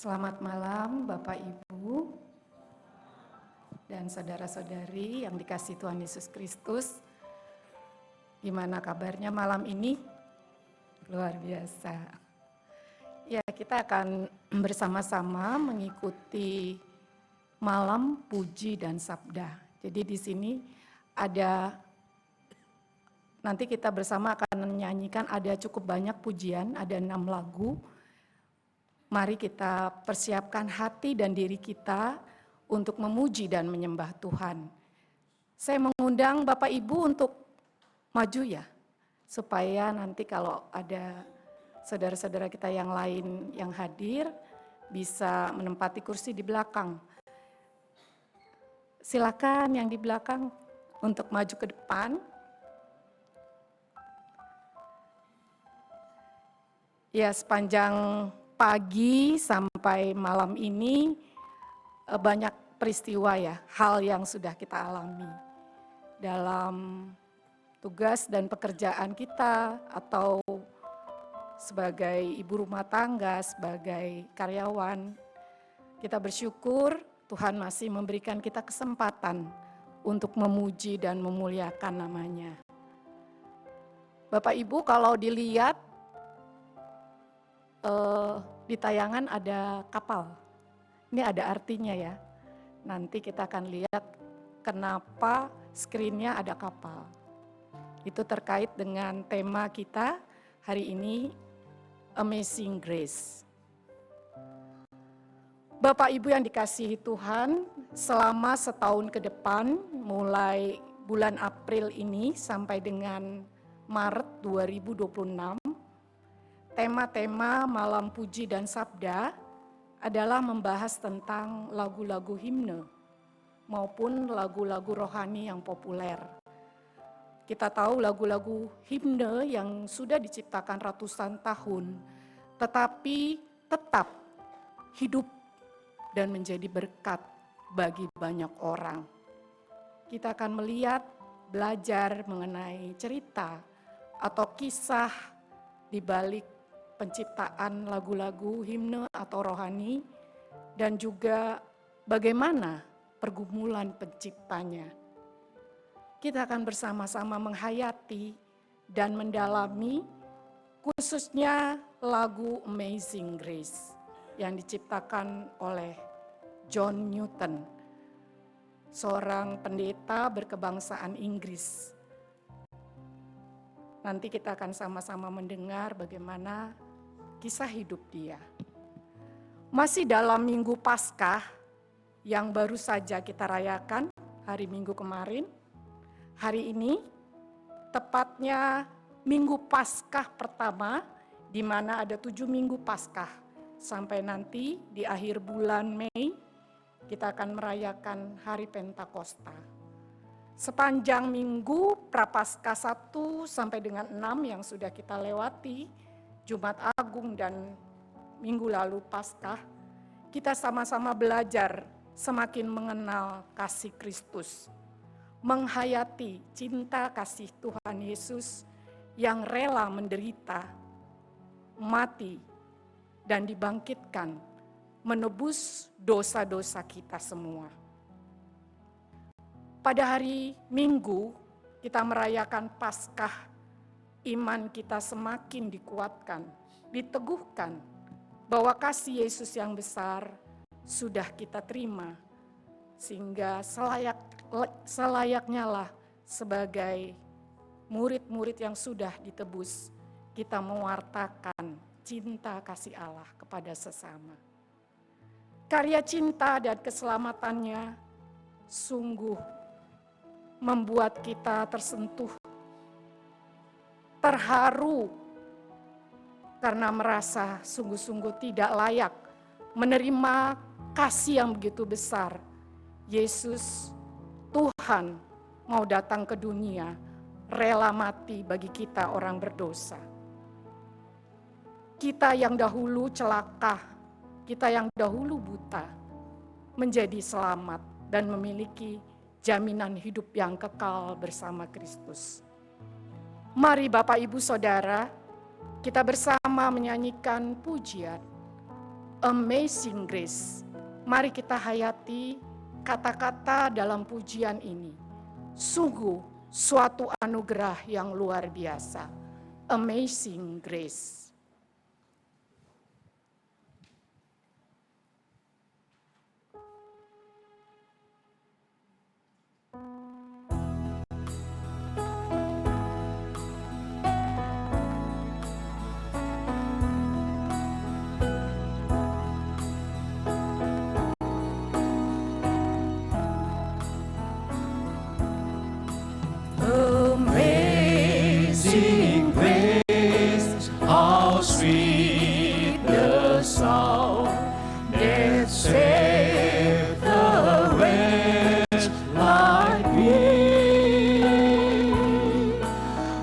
Selamat malam Bapak Ibu dan saudara-saudari yang dikasihi Tuhan Yesus Kristus. Gimana kabarnya malam ini? Luar biasa. Ya, kita akan bersama-sama mengikuti malam puji dan sabda. Jadi di sini ada, nanti kita bersama akan menyanyikan, ada cukup banyak pujian, ada 6 lagu. Mari kita persiapkan hati dan diri kita untuk memuji dan menyembah Tuhan. Saya mengundang Bapak Ibu untuk maju ya, supaya nanti kalau ada saudara-saudara kita yang lain yang hadir, bisa menempati kursi di belakang. Silakan yang di belakang untuk maju ke depan. Ya, sepanjang pagi sampai malam ini banyak peristiwa ya, hal yang sudah kita alami dalam tugas dan pekerjaan kita atau sebagai ibu rumah tangga, sebagai karyawan. Kita bersyukur Tuhan masih memberikan kita kesempatan untuk memuji dan memuliakan namanya. Bapak Ibu kalau dilihat di tayangan ada kapal. Ini ada artinya ya. Nanti kita akan lihat kenapa screen-nya ada kapal. Itu terkait dengan tema kita hari ini, Amazing Grace. Bapak Ibu yang dikasihi Tuhan, selama setahun ke depan, mulai bulan April ini sampai dengan Maret 2026, tema-tema malam puji dan sabda adalah membahas tentang lagu-lagu himne maupun lagu-lagu rohani yang populer. Kita tahu lagu-lagu himne yang sudah diciptakan ratusan tahun, tetapi tetap hidup dan menjadi berkat bagi banyak orang. Kita akan melihat, belajar mengenai cerita atau kisah di balik penciptaan lagu-lagu himne atau rohani, dan juga bagaimana pergumulan penciptanya. Kita akan bersama-sama menghayati dan mendalami khususnya lagu Amazing Grace yang diciptakan oleh John Newton, seorang pendeta berkebangsaan Inggris. Nanti kita akan sama-sama mendengar bagaimana kisah hidup dia. Masih dalam Minggu Paskah yang baru saja kita rayakan hari Minggu kemarin, hari ini tepatnya Minggu Paskah pertama, di mana ada 7 Minggu Paskah. Sampai nanti di akhir bulan Mei kita akan merayakan hari Pentakosta. Sepanjang minggu Prapaskah 1 sampai dengan 6 yang sudah kita lewati, Jumat Agung dan minggu lalu Paskah, kita sama-sama belajar semakin mengenal kasih Kristus, menghayati cinta kasih Tuhan Yesus yang rela menderita, mati, dan dibangkitkan, menebus dosa-dosa kita semua. Pada hari Minggu, kita merayakan Paskah, iman kita semakin dikuatkan, diteguhkan, bahwa kasih Yesus yang besar sudah kita terima, sehingga selayaknya lah sebagai murid-murid yang sudah ditebus, kita mewartakan cinta kasih Allah kepada sesama. Karya cinta dan keselamatannya sungguh membuat kita tersentuh, terharu, karena merasa sungguh-sungguh tidak layak menerima kasih yang begitu besar. Yesus, Tuhan, mau datang ke dunia, rela mati bagi kita orang berdosa. Kita yang dahulu celaka, kita yang dahulu buta, menjadi selamat dan memiliki jaminan hidup yang kekal bersama Kristus. Mari Bapak Ibu Saudara, kita bersama menyanyikan pujian Amazing Grace. Mari kita hayati kata-kata dalam pujian ini. Sungguh suatu anugerah yang luar biasa. Amazing Grace. Amazing grace, how sweet the sound that saved a wretch like me.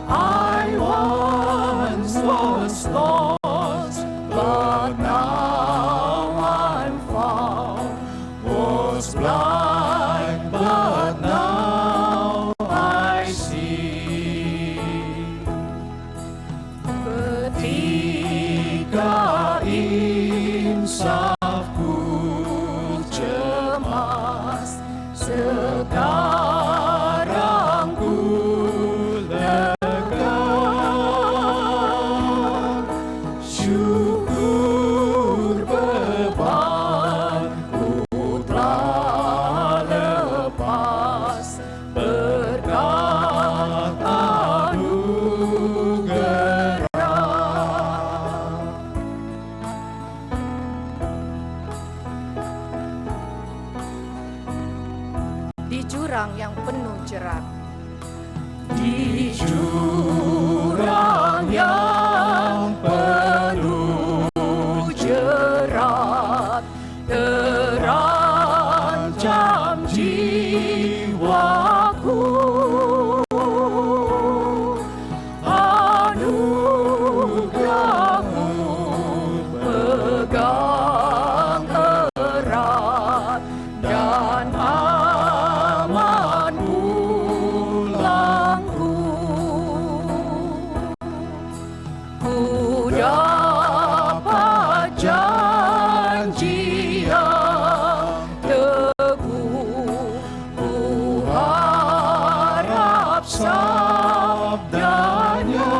I once was lost, but now I'm found. Was blind, but now I see. Ketika insafku cemas, sekarang ku lega. Syukur bebanku telah lepas, berkat anugerah. Di jurang yang penuh jerat, Di jurang yang penuh jerat, terancam jiwaku. Anugerahmu pegang erat, dan aman pulangku. Ku dapat janji yang teguh, ku harap sabdanya,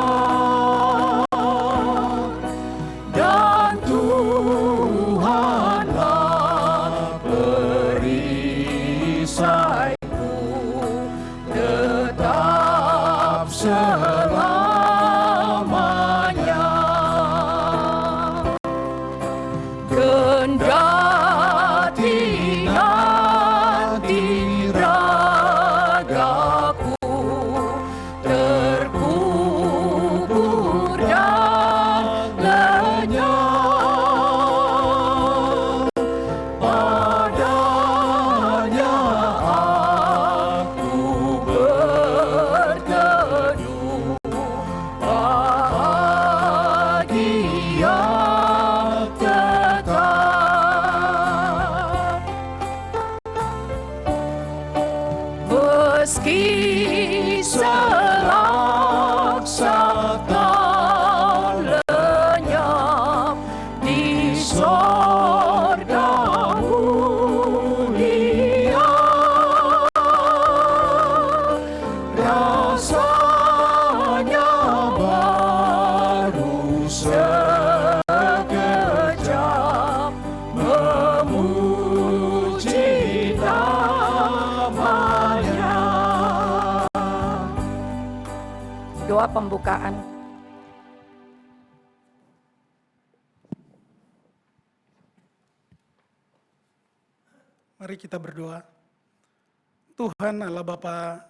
dan Tuhanlah perisaiku, tetap selamanya. Kendati nanti ragaku terkubur dan lenyap, padanya aku berteduh, bahagia tetap. Meski selaksa kau lenyap di sorga mulia, rasanya baru sekejap memuji namanya. doa pembukaan. Mari kita berdoa. Tuhan Allah Bapa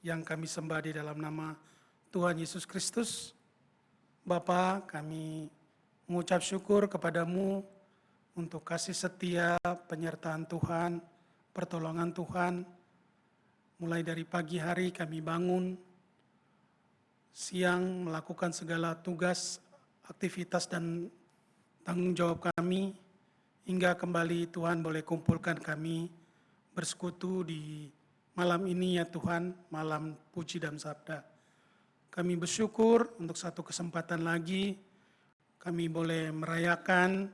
yang kami sembah di dalam nama Tuhan Yesus Kristus. Bapa, kami mengucap syukur kepadamu untuk kasih setia, penyertaan Tuhan, pertolongan Tuhan. Mulai dari pagi hari kami bangun, siang melakukan segala tugas, aktivitas dan tanggung jawab kami, hingga kembali Tuhan boleh kumpulkan kami bersekutu di malam ini ya Tuhan, malam puji dan sabda. Kami bersyukur untuk satu kesempatan lagi, kami boleh merayakan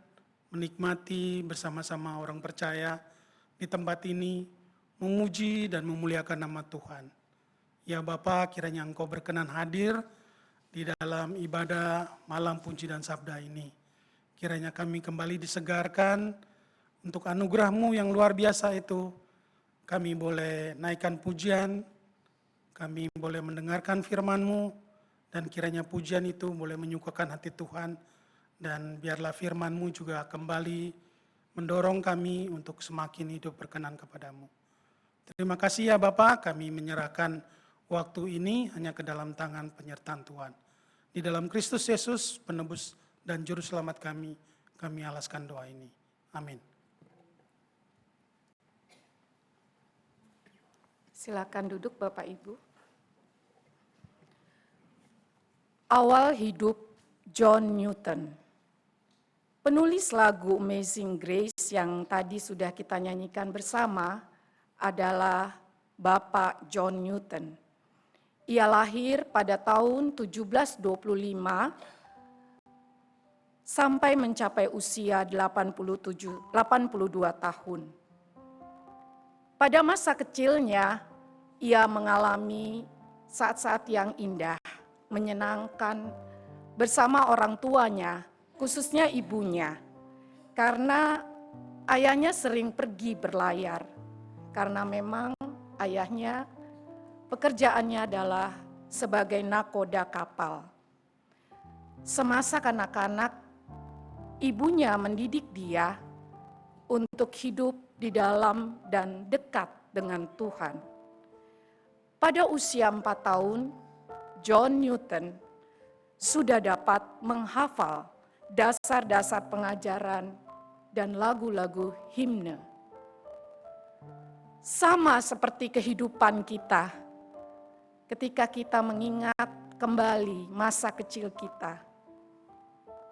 menikmati bersama-sama orang percaya di tempat ini, memuji dan memuliakan nama Tuhan. Ya Bapa, kiranya Engkau berkenan hadir di dalam ibadah malam puji dan sabda ini. Kiranya kami kembali disegarkan untuk anugerah-Mu yang luar biasa itu. Kami boleh naikkan pujian, kami boleh mendengarkan firman-Mu, dan kiranya pujian itu boleh menyukakan hati Tuhan, dan biarlah firman-Mu juga kembali mendorong kami untuk semakin hidup berkenan kepadamu. Terima kasih ya Bapa, kami menyerahkan waktu ini hanya ke dalam tangan penyertaan Tuhan. Di dalam Kristus Yesus, penebus dan juru selamat kami alaskan doa ini. Amin. Silakan duduk Bapak Ibu. Awal hidup John Newton. Penulis lagu Amazing Grace yang tadi sudah kita nyanyikan bersama adalah Bapak John Newton. Ia lahir pada tahun 1725 sampai mencapai usia 82 tahun. Pada masa kecilnya, ia mengalami saat-saat yang indah, menyenangkan bersama orang tuanya, khususnya ibunya, karena ayahnya sering pergi berlayar, karena memang ayahnya pekerjaannya adalah sebagai nakoda kapal. Semasa kanak-kanak, ibunya mendidik dia untuk hidup di dalam dan dekat dengan Tuhan. Pada usia 4 tahun, John Newton sudah dapat menghafal dasar-dasar pengajaran dan lagu-lagu himne. Sama seperti kehidupan kita, ketika kita mengingat kembali masa kecil kita,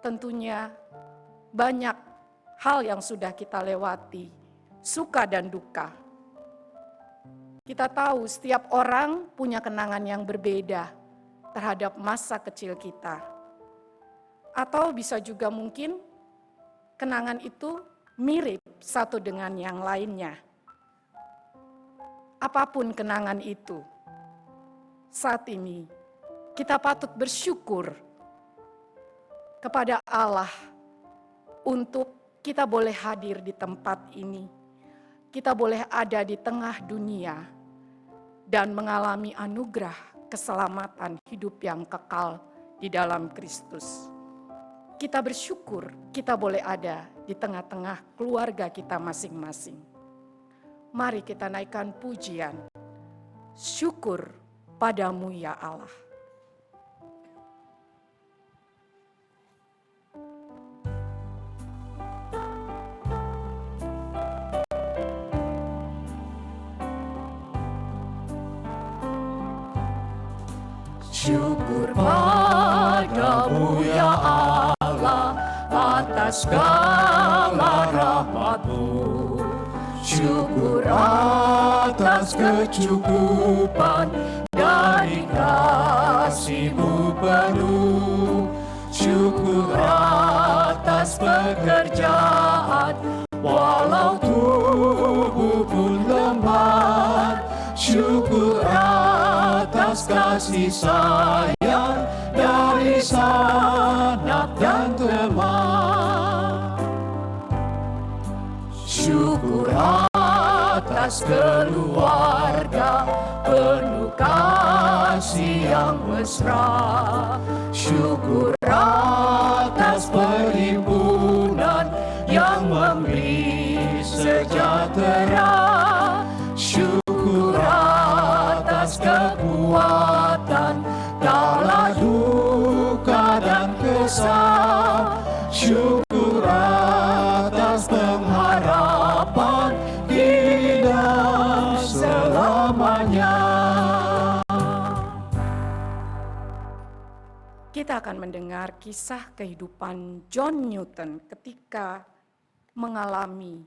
tentunya banyak hal yang sudah kita lewati, suka dan duka. Kita tahu setiap orang punya kenangan yang berbeda terhadap masa kecil kita. Atau bisa juga mungkin kenangan itu mirip satu dengan yang lainnya. Apapun kenangan itu, saat ini kita patut bersyukur kepada Allah untuk kita boleh hadir di tempat ini. Kita boleh ada di tengah dunia dan mengalami anugerah keselamatan hidup yang kekal di dalam Kristus. Kita bersyukur kita boleh ada di tengah-tengah keluarga kita masing-masing. Mari kita naikkan pujian, syukur padamu ya Allah. Syukur padamu ya Allah atas segala rahmat-Mu. Syukur atas kecukupan dari kasih-Mu penuh. Syukur atas pekerjaan walau tubuh pun lemah. Syukur atas kasih sayang dari sanak dan teman. Syukur atas keluarga penuh kasih yang mesra. Syukur atas perhimpunan yang memberi sejahtera. Syukur atas kekuatan kala duka dan kesal. Syukur atas pengharapan hidup selamanya. Kita akan mendengar kisah kehidupan John Newton ketika mengalami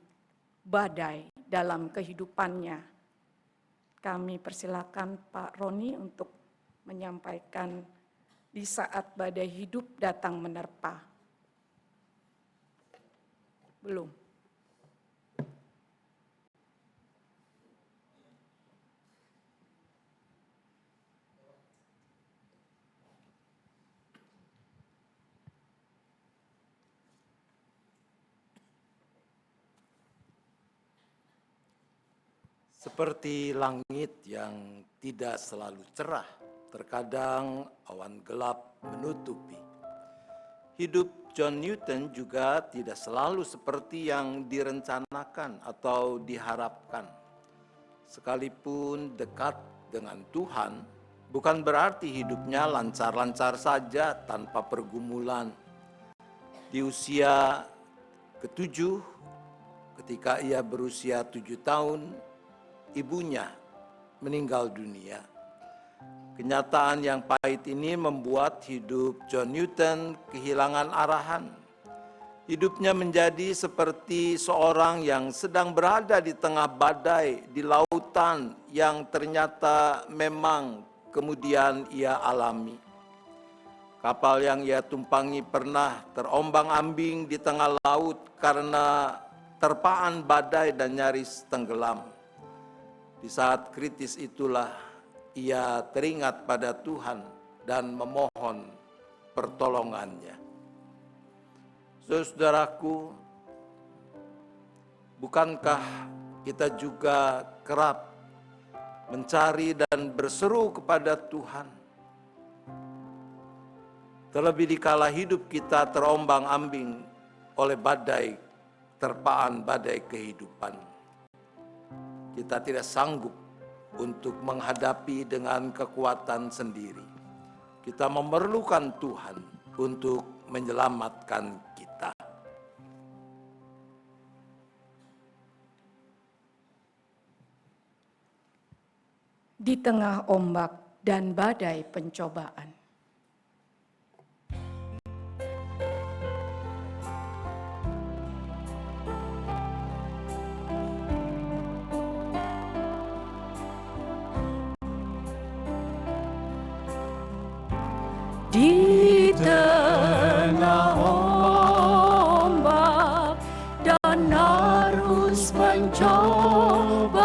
badai dalam kehidupannya. Kami persilakan Pak Roni untuk menyampaikan di saat badai hidup datang menerpa. Belum. Seperti langit yang tidak selalu cerah, terkadang awan gelap menutupi. Hidup John Newton juga tidak selalu seperti yang direncanakan atau diharapkan. Sekalipun dekat dengan Tuhan, bukan berarti hidupnya lancar-lancar saja tanpa pergumulan. Di usia ke-7, ketika ia berusia 7 tahun, ibunya meninggal dunia. Kenyataan yang pahit ini membuat hidup John Newton kehilangan arahan. Hidupnya menjadi seperti seorang yang sedang berada di tengah badai di lautan yang ternyata memang kemudian ia alami. Kapal yang ia tumpangi pernah terombang-ambing di tengah laut karena terpaan badai dan nyaris tenggelam. Di saat kritis itulah ia teringat pada Tuhan dan memohon pertolongannya. Saudaraku, bukankah kita juga kerap mencari dan berseru kepada Tuhan? Terlebih dikala hidup kita terombang-ambing oleh badai, terpaan badai kehidupan. Kita tidak sanggup untuk menghadapi dengan kekuatan sendiri. Kita memerlukan Tuhan untuk menyelamatkan kita. Di tengah ombak dan badai pencobaan, di tengah ombak dan arus pencobaan,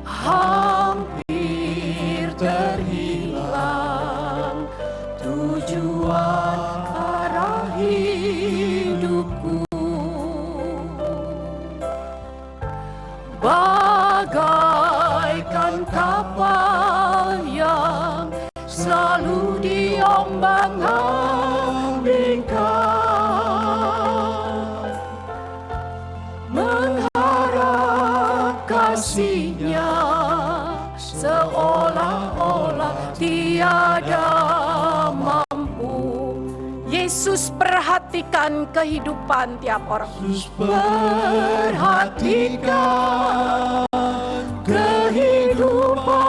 hampir terhilang tujuan arah hidupku. Bagaikan kapal yang selalu diombang-ambingkan, mengharap kasih-Nya seolah-olah tiada mampu. Yesus perhatikan kehidupan tiap orang. Yesus perhatikan kehidupan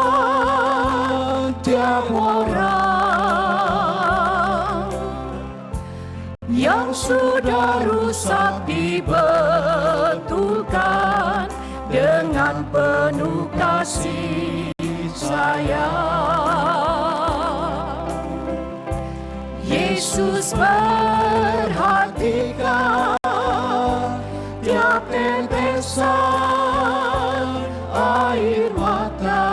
tiap orang yang sudah rusak dibetulkan dengan penuh kasih sayang. Yesus perhatikan tiap tetesan air mata.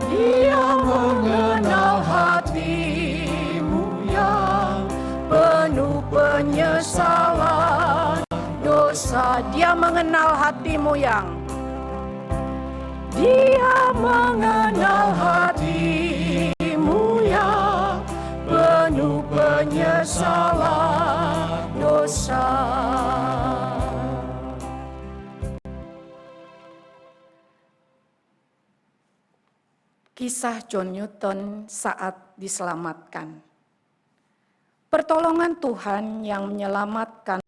Dia mengenal hatimu yang penuh penyesalan dosa. Dia mengenal hatimu yang Dia mengenal hatimu yang penuh penyesalan dosa. Kisah John Newton saat diselamatkan. Pertolongan Tuhan yang menyelamatkan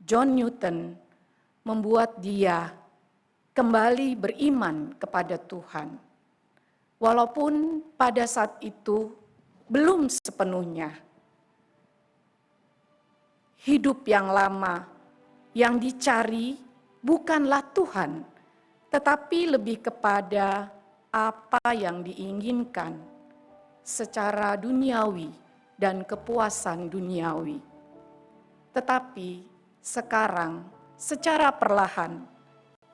John Newton membuat dia kembali beriman kepada Tuhan. Walaupun pada saat itu belum sepenuhnya. Hidup yang lama yang dicari bukanlah Tuhan, tetapi lebih kepada apa yang diinginkan secara duniawi dan kepuasan duniawi. Tetapi sekarang secara perlahan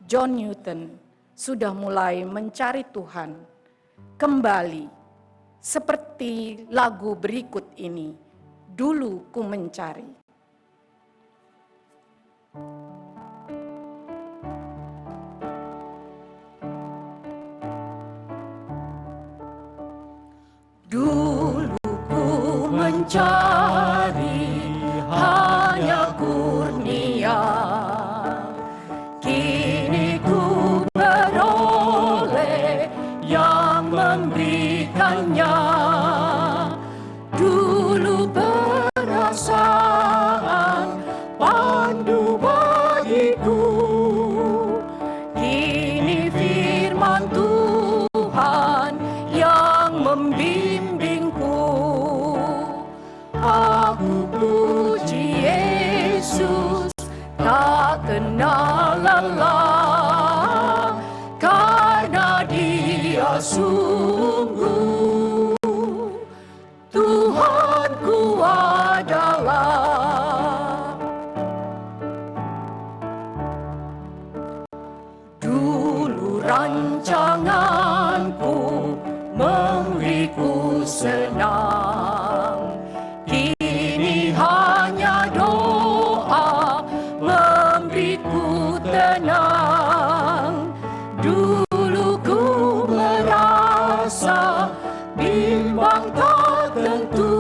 John Newton sudah mulai mencari Tuhan kembali, seperti lagu berikut ini, "Dulu ku mencari." Dulu ku mencari hanya kurnia, kini ku beroleh yang memberikannya. Dulu perasaan pandu bagiku, kini firman Tuhan yang membimbingku. Aku puji Yesus, tak kenal lelah, karena Dia sungguh Tuhanku adalah. Dulu rancanganku memberiku senang, kini hanya doa memberiku tenang. Dulu ku merasa bimbang tak tentu,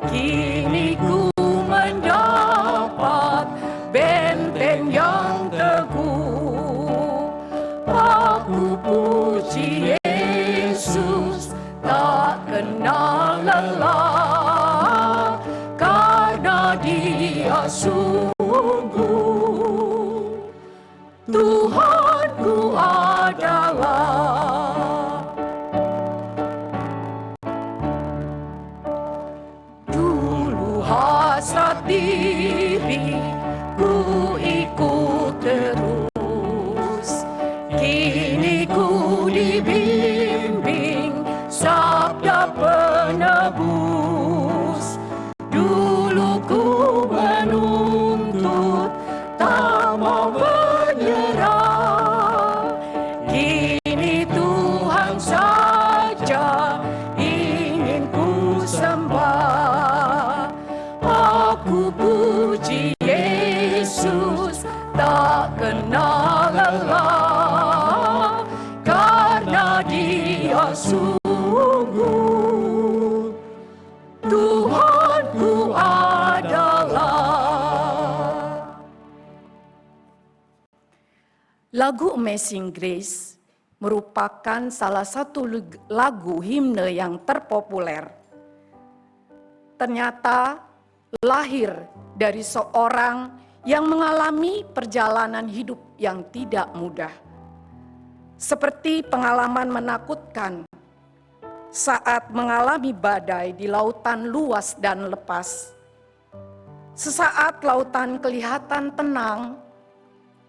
kini ku mendapat benteng yang teguh. Aku puji Yesus, tak kenal lelah, karena Dia sungguh Tuhanku adalah. Dulu hasrat diri ku ikut terus, kini ku dibimbing sabda penebus. Dulu ku menuntut, tak mau menyerah, kini Tuhan saja ingin ku sembah. Aku puji Yesus, tak kenal lelah, karena Dia sungguh Tuhanku adalah. Lagu Amazing Grace merupakan salah satu lagu himne yang terpopuler. Ternyata lahir dari seorang yang mengalami perjalanan hidup yang tidak mudah. Seperti pengalaman menakutkan saat mengalami badai di lautan luas dan lepas. Sesaat lautan kelihatan tenang,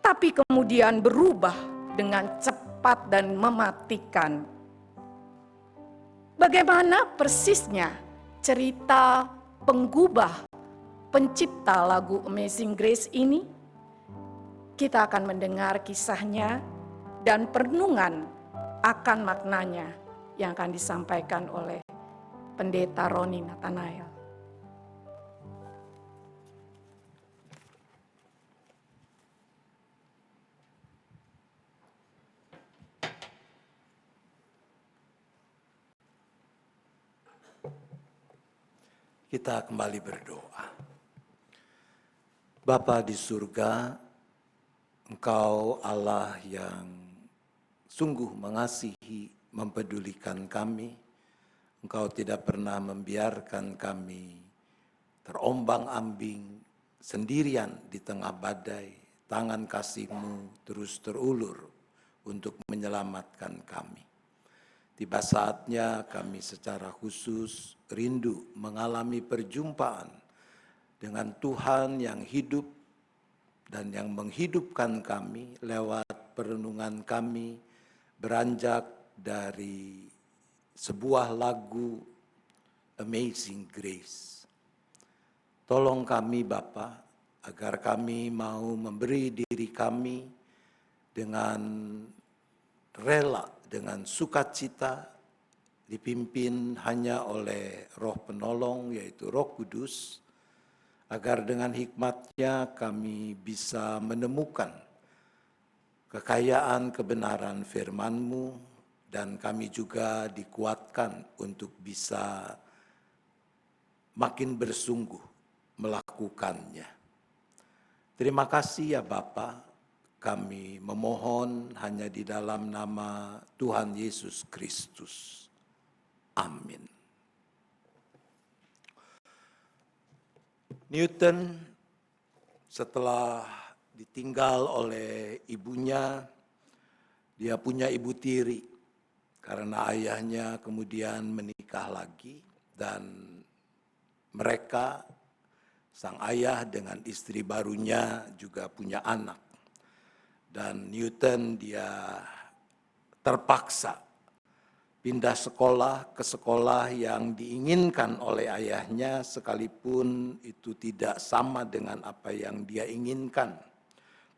tapi kemudian berubah dengan cepat dan mematikan. Bagaimana persisnya cerita penggubah pencipta lagu Amazing Grace ini? Kita akan mendengar kisahnya dan perenungan akan maknanya yang akan disampaikan oleh Pendeta Roni Nathanael. Kita kembali berdoa. Bapa di surga, Engkau Allah yang sungguh mengasihi, mempedulikan kami. Engkau tidak pernah membiarkan kami terombang-ambing sendirian di tengah badai. Tangan kasih-Mu terus terulur untuk menyelamatkan kami. Tiba saatnya kami secara khusus rindu mengalami perjumpaan dengan Tuhan yang hidup dan yang menghidupkan kami lewat perenungan kami beranjak dari sebuah lagu Amazing Grace. Tolong kami Bapa, agar kami mau memberi diri kami dengan rela, dengan sukacita, dipimpin hanya oleh Roh Penolong, yaitu Roh Kudus, agar dengan hikmat-Nya kami bisa menemukan kekayaan kebenaran firman-Mu, dan kami juga dikuatkan untuk bisa makin bersungguh melakukannya. Terima kasih ya Bapa, kami memohon hanya di dalam nama Tuhan Yesus Kristus. Amin. Newton setelah ditinggal oleh ibunya, dia punya ibu tiri karena ayahnya kemudian menikah lagi, dan mereka, sang ayah dengan istri barunya juga punya anak. Dan Newton dia terpaksa pindah sekolah ke sekolah yang diinginkan oleh ayahnya, sekalipun itu tidak sama dengan apa yang dia inginkan.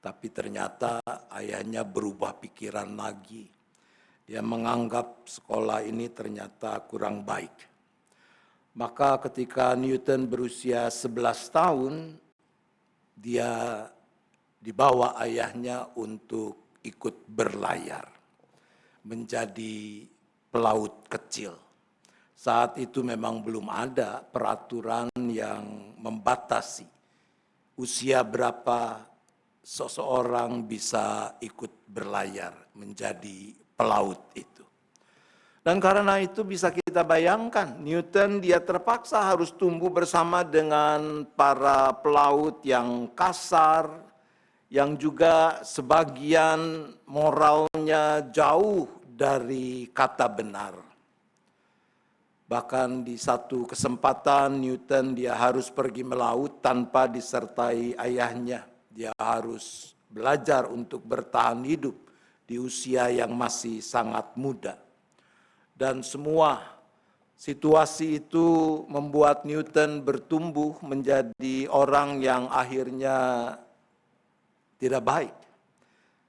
Tapi ternyata ayahnya berubah pikiran lagi. Dia menganggap sekolah ini ternyata kurang baik. Maka ketika Newton berusia 11 tahun, dia dibawa ayahnya untuk ikut berlayar menjadi pelaut kecil. Saat itu memang belum ada peraturan yang membatasi usia berapa seseorang bisa ikut berlayar menjadi pelaut itu. Dan karena itu bisa kita bayangkan, Newton dia terpaksa harus tumbuh bersama dengan para pelaut yang kasar, yang juga sebagian moralnya jauh dari kata benar. Bahkan di satu kesempatan Newton dia harus pergi melaut tanpa disertai ayahnya. Dia harus belajar untuk bertahan hidup di usia yang masih sangat muda. Dan semua situasi itu membuat Newton bertumbuh menjadi orang yang akhirnya tidak baik.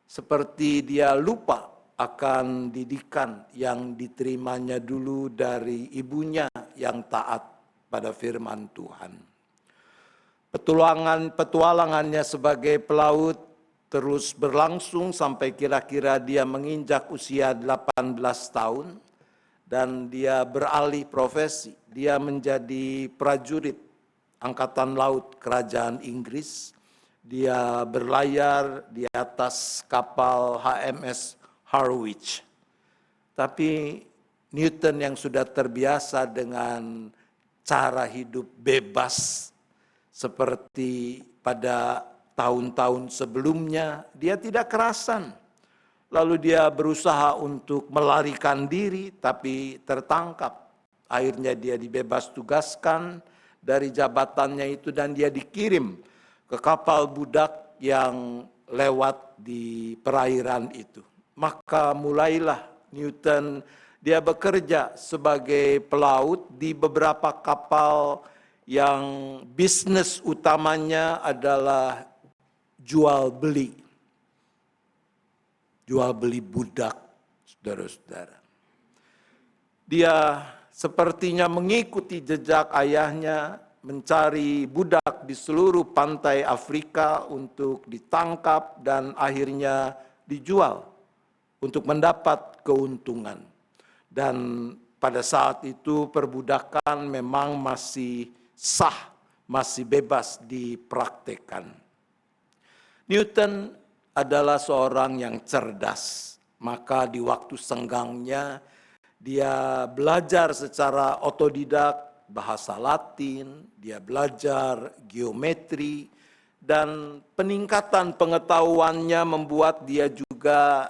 Seperti dia lupa akan didikan yang diterimanya dulu dari ibunya yang taat pada firman Tuhan. Petualangannya sebagai pelaut terus berlangsung sampai kira-kira dia menginjak usia 18 tahun dan dia beralih profesi. Dia menjadi prajurit Angkatan Laut Kerajaan Inggris. Dia berlayar di atas kapal HMS Harwich. Tapi Newton yang sudah terbiasa dengan cara hidup bebas seperti pada tahun-tahun sebelumnya, dia tidak kerasan. Lalu dia berusaha untuk melarikan diri tapi tertangkap. Akhirnya dia dibebas tugaskan dari jabatannya itu dan dia dikirim ke kapal budak yang lewat di perairan itu. Maka mulailah Newton dia bekerja sebagai pelaut di beberapa kapal yang bisnis utamanya adalah jual beli budak, saudara-saudara. Dia sepertinya mengikuti jejak ayahnya, mencari budak di seluruh pantai Afrika untuk ditangkap dan akhirnya dijual untuk mendapat keuntungan. Dan pada saat itu perbudakan memang masih sah, masih bebas dipraktekkan. Newton adalah seorang yang cerdas, maka di waktu senggangnya dia belajar secara otodidak bahasa Latin, dia belajar geometri, dan peningkatan pengetahuannya membuat dia juga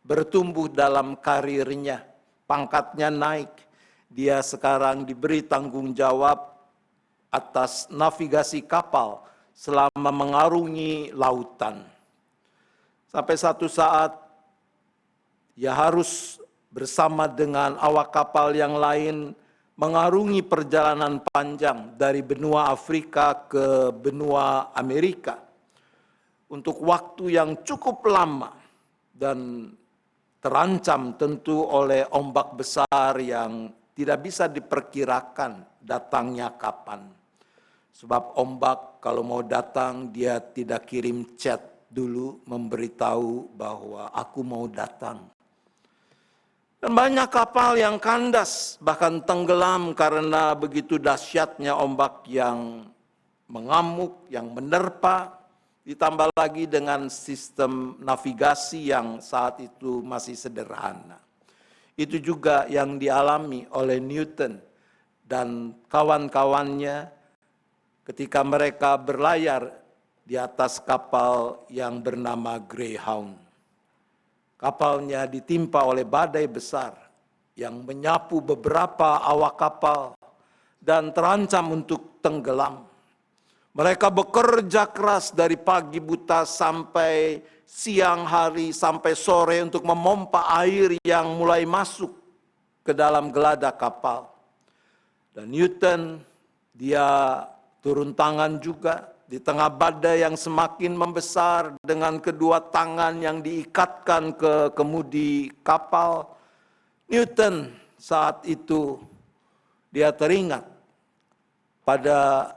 bertumbuh dalam karirnya, pangkatnya naik. Dia sekarang diberi tanggung jawab atas navigasi kapal selama mengarungi lautan. Sampai satu saat ia harus bersama dengan awak kapal yang lain mengarungi perjalanan panjang dari benua Afrika ke benua Amerika untuk waktu yang cukup lama dan terancam tentu oleh ombak besar yang tidak bisa diperkirakan datangnya kapan. Sebab ombak kalau mau datang dia tidak kirim chat dulu memberitahu bahwa aku mau datang. Dan banyak kapal yang kandas bahkan tenggelam karena begitu dahsyatnya ombak yang mengamuk, yang menerpa. Ditambah lagi dengan sistem navigasi yang saat itu masih sederhana. Itu juga yang dialami oleh Newton dan kawan-kawannya ketika mereka berlayar di atas kapal yang bernama Greyhound. Kapalnya ditimpa oleh badai besar yang menyapu beberapa awak kapal dan terancam untuk tenggelam. Mereka bekerja keras dari pagi buta sampai siang hari, sampai sore untuk memompa air yang mulai masuk ke dalam geladak kapal. Dan Newton, dia turun tangan juga di tengah badai yang semakin membesar dengan kedua tangan yang diikatkan ke kemudi kapal. Newton saat itu dia teringat pada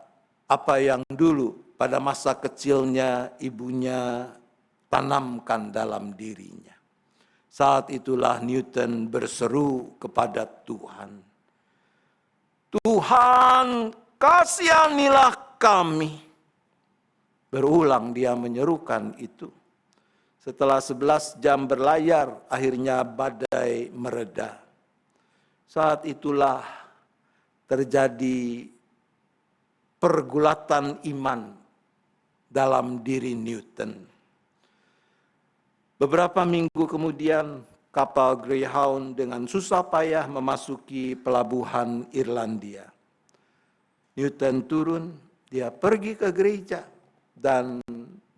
apa yang dulu pada masa kecilnya ibunya tanamkan dalam dirinya. Saat itulah Newton berseru kepada Tuhan. Tuhan, kasihanilah kami. Berulang dia menyerukan itu. Setelah 11 jam berlayar, akhirnya badai mereda. Saat itulah terjadi pergulatan iman dalam diri Newton. Beberapa minggu kemudian, kapal Greyhound dengan susah payah memasuki pelabuhan Irlandia. Newton turun, dia pergi ke gereja. Dan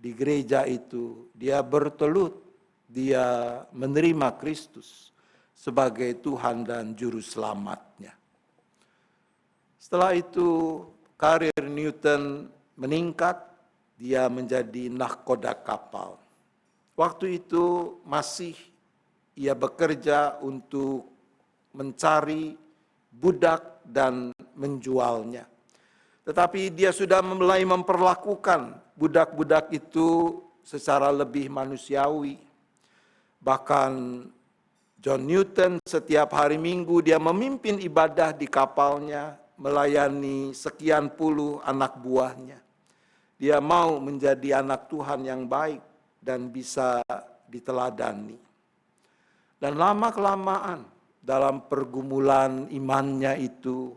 di gereja itu dia bertelut, dia menerima Kristus sebagai Tuhan dan Juru Selamatnya. Setelah itu karir Newton meningkat, dia menjadi nahkoda kapal. Waktu itu masih ia bekerja untuk mencari budak dan menjualnya. Tetapi dia sudah mulai memperlakukan budak-budak itu secara lebih manusiawi. Bahkan John Newton setiap hari Minggu dia memimpin ibadah di kapalnya, melayani sekian puluh anak buahnya. Dia mau menjadi anak Tuhan yang baik dan bisa diteladani. Dan lama-kelamaan dalam pergumulan imannya itu,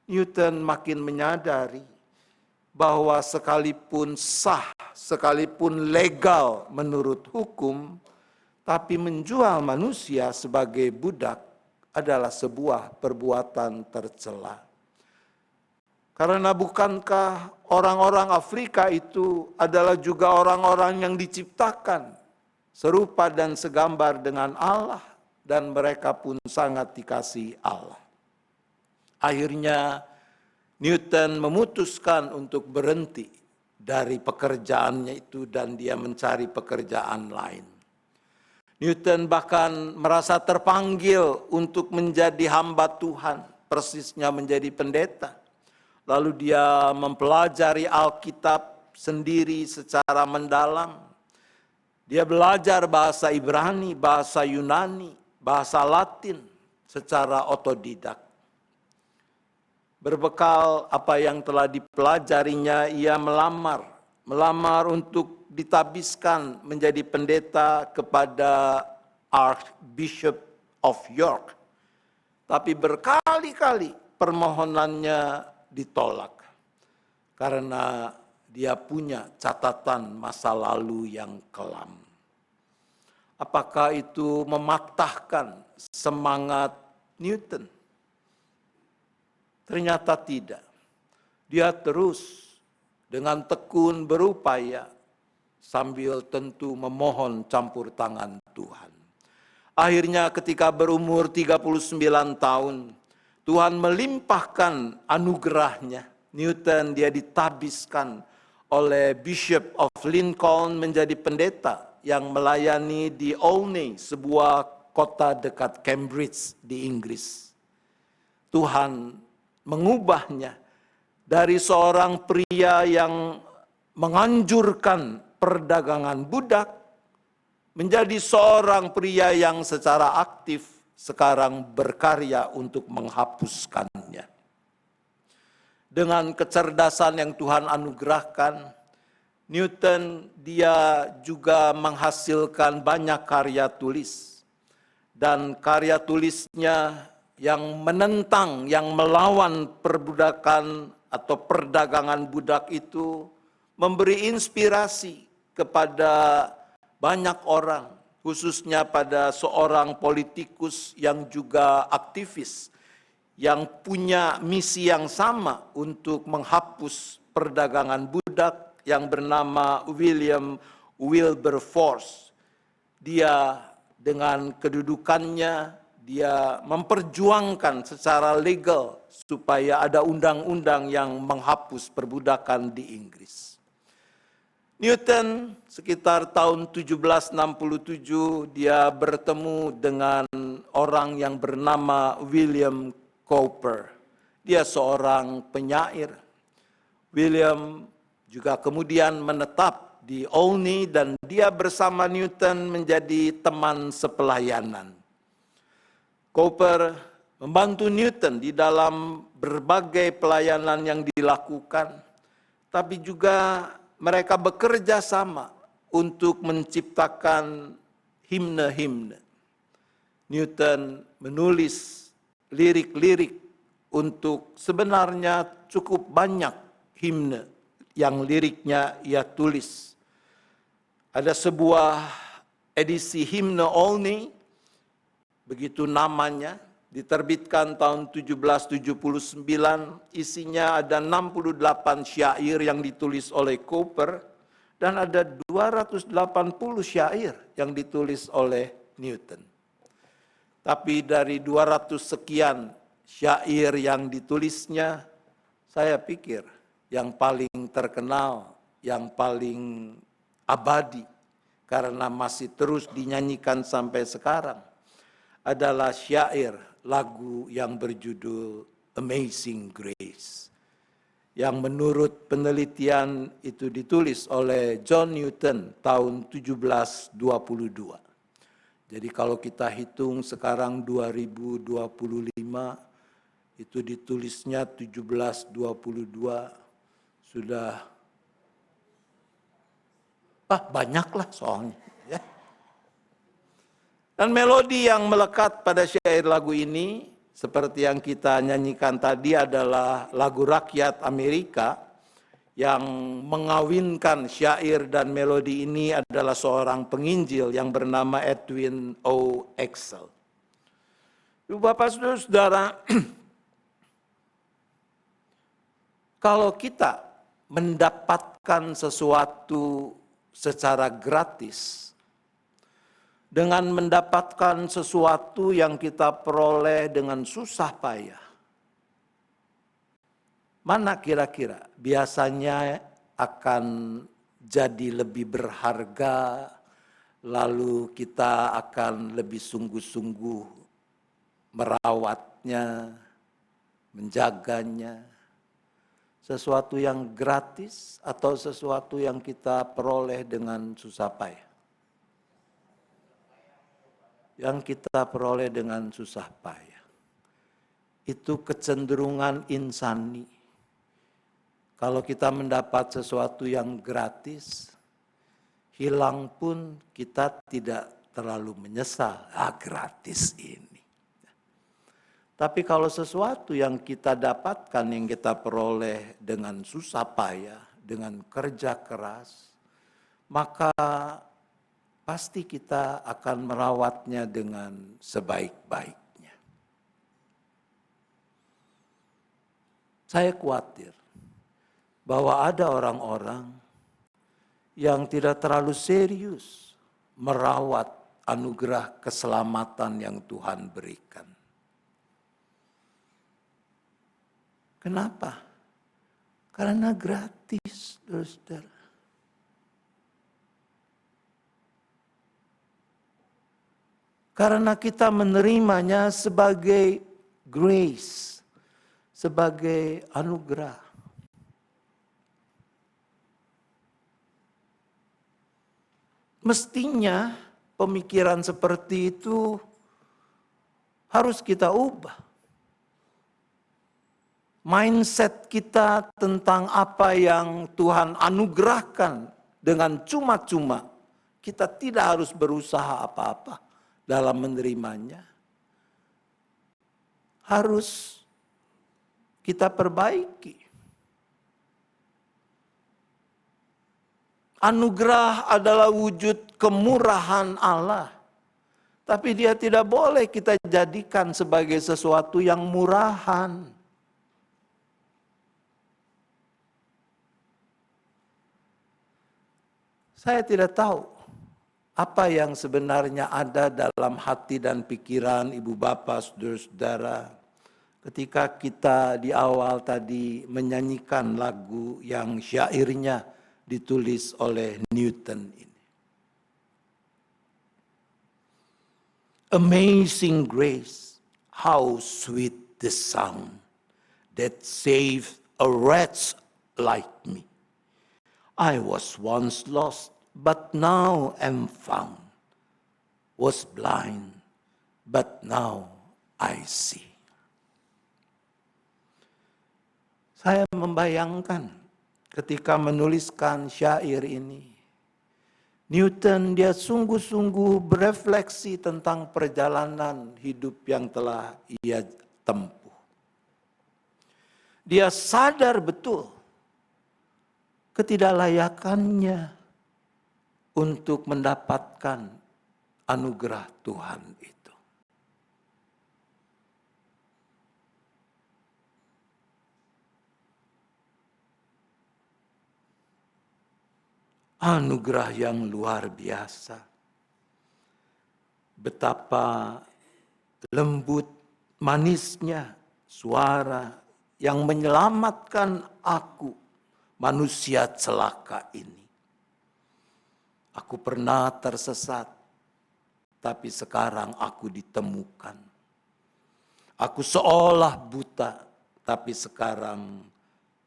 Newton makin menyadari bahwa sekalipun sah, sekalipun legal menurut hukum, tapi menjual manusia sebagai budak adalah sebuah perbuatan tercela. Karena bukankah orang-orang Afrika itu adalah juga orang-orang yang diciptakan serupa dan segambar dengan Allah, dan mereka pun sangat dikasihi Allah. Akhirnya Newton memutuskan untuk berhenti dari pekerjaannya itu dan dia mencari pekerjaan lain. Newton bahkan merasa terpanggil untuk menjadi hamba Tuhan, persisnya menjadi pendeta. Lalu dia mempelajari Alkitab sendiri secara mendalam. Dia belajar bahasa Ibrani, bahasa Yunani, bahasa Latin secara otodidak. Berbekal apa yang telah dipelajarinya, ia melamar untuk ditabiskan menjadi pendeta kepada Archbishop of York. Tapi berkali-kali permohonannya ditolak karena dia punya catatan masa lalu yang kelam. Apakah itu mematahkan semangat Newton? Ternyata tidak. Dia terus dengan tekun berupaya sambil tentu memohon campur tangan Tuhan. Akhirnya ketika berumur 39 tahun, Tuhan melimpahkan anugerahnya. Newton dia ditabiskan oleh Bishop of Lincoln menjadi pendeta yang melayani di Olney, sebuah kota dekat Cambridge di Inggris. Tuhan mengubahnya dari seorang pria yang menganjurkan perdagangan budak menjadi seorang pria yang secara aktif sekarang berkarya untuk menghapuskannya. Dengan kecerdasan yang Tuhan anugerahkan, Newton dia juga menghasilkan banyak karya tulis. Dan karya tulisnya yang menentang, yang melawan perbudakan atau perdagangan budak itu memberi inspirasi kepada banyak orang, khususnya pada seorang politikus yang juga aktivis, yang punya misi yang sama untuk menghapus perdagangan budak yang bernama William Wilberforce. Dia dengan kedudukannya, dia memperjuangkan secara legal supaya ada undang-undang yang menghapus perbudakan di Inggris. Newton sekitar tahun 1767 dia bertemu dengan orang yang bernama William Cowper. Dia seorang penyair. William juga kemudian menetap di Olney dan dia bersama Newton menjadi teman sepelayanan. Cowper membantu Newton di dalam berbagai pelayanan yang dilakukan, tapi juga mereka bekerja sama untuk menciptakan himne-himne. Newton menulis lirik-lirik untuk sebenarnya cukup banyak himne yang liriknya ia tulis. Ada sebuah edisi himne Olney, begitu namanya, diterbitkan tahun 1779, isinya ada 68 syair yang ditulis oleh Cowper, dan ada 280 syair yang ditulis oleh Newton. Tapi dari 200 sekian syair yang ditulisnya, saya pikir yang paling terkenal, yang paling abadi, karena masih terus dinyanyikan sampai sekarang, adalah syair lagu yang berjudul Amazing Grace, yang menurut penelitian itu ditulis oleh John Newton tahun 1722. Jadi kalau kita hitung sekarang 2025, itu ditulisnya 1722, sudah banyaklah soalnya. Ya. Dan melodi yang melekat pada syair lagu ini, seperti yang kita nyanyikan tadi, adalah lagu rakyat Amerika yang mengawinkan syair dan melodi ini adalah seorang penginjil yang bernama Edwin O. Excel. Bapak saudara, kalau kita mendapatkan sesuatu secara gratis, dengan mendapatkan sesuatu yang kita peroleh dengan susah payah, mana kira-kira biasanya akan jadi lebih berharga, lalu kita akan lebih sungguh-sungguh merawatnya, menjaganya? Sesuatu yang gratis atau sesuatu yang kita peroleh dengan susah payah? Yang kita peroleh dengan susah payah. Itu kecenderungan insani. Kalau kita mendapat sesuatu yang gratis, hilang pun kita tidak terlalu menyesal. Gratis ini. Tapi kalau sesuatu yang kita dapatkan, yang kita peroleh dengan susah payah, dengan kerja keras, maka pasti kita akan merawatnya dengan sebaik-baiknya. Saya khawatir bahwa ada orang-orang yang tidak terlalu serius merawat anugerah keselamatan yang Tuhan berikan. Kenapa? Karena gratis, saudara. Karena kita menerimanya sebagai grace, sebagai anugerah. Mestinya pemikiran seperti itu harus kita ubah. Mindset kita tentang apa yang Tuhan anugerahkan dengan cuma-cuma. Kita tidak harus berusaha apa-apa dalam menerimanya. Harus kita perbaiki. Anugerah adalah wujud kemurahan Allah. Tapi dia tidak boleh kita jadikan sebagai sesuatu yang murahan. Saya tidak tahu apa yang sebenarnya ada dalam hati dan pikiran ibu bapak, saudara-saudara, ketika kita di awal tadi menyanyikan lagu yang syairnya ditulis oleh Newton ini. Amazing grace, how sweet the sound that saved a wretch like me. I was once lost, but now am found. Was blind, but now I see. Saya membayangkan ketika menuliskan syair ini, Newton dia sungguh-sungguh berefleksi tentang perjalanan hidup yang telah ia tempuh. Dia sadar betul ketidaklayakannya untuk mendapatkan anugerah Tuhan itu. Anugerah yang luar biasa. Betapa lembut manisnya suara yang menyelamatkan aku, manusia celaka ini. Aku pernah tersesat, tapi sekarang aku ditemukan. Aku seolah buta, tapi sekarang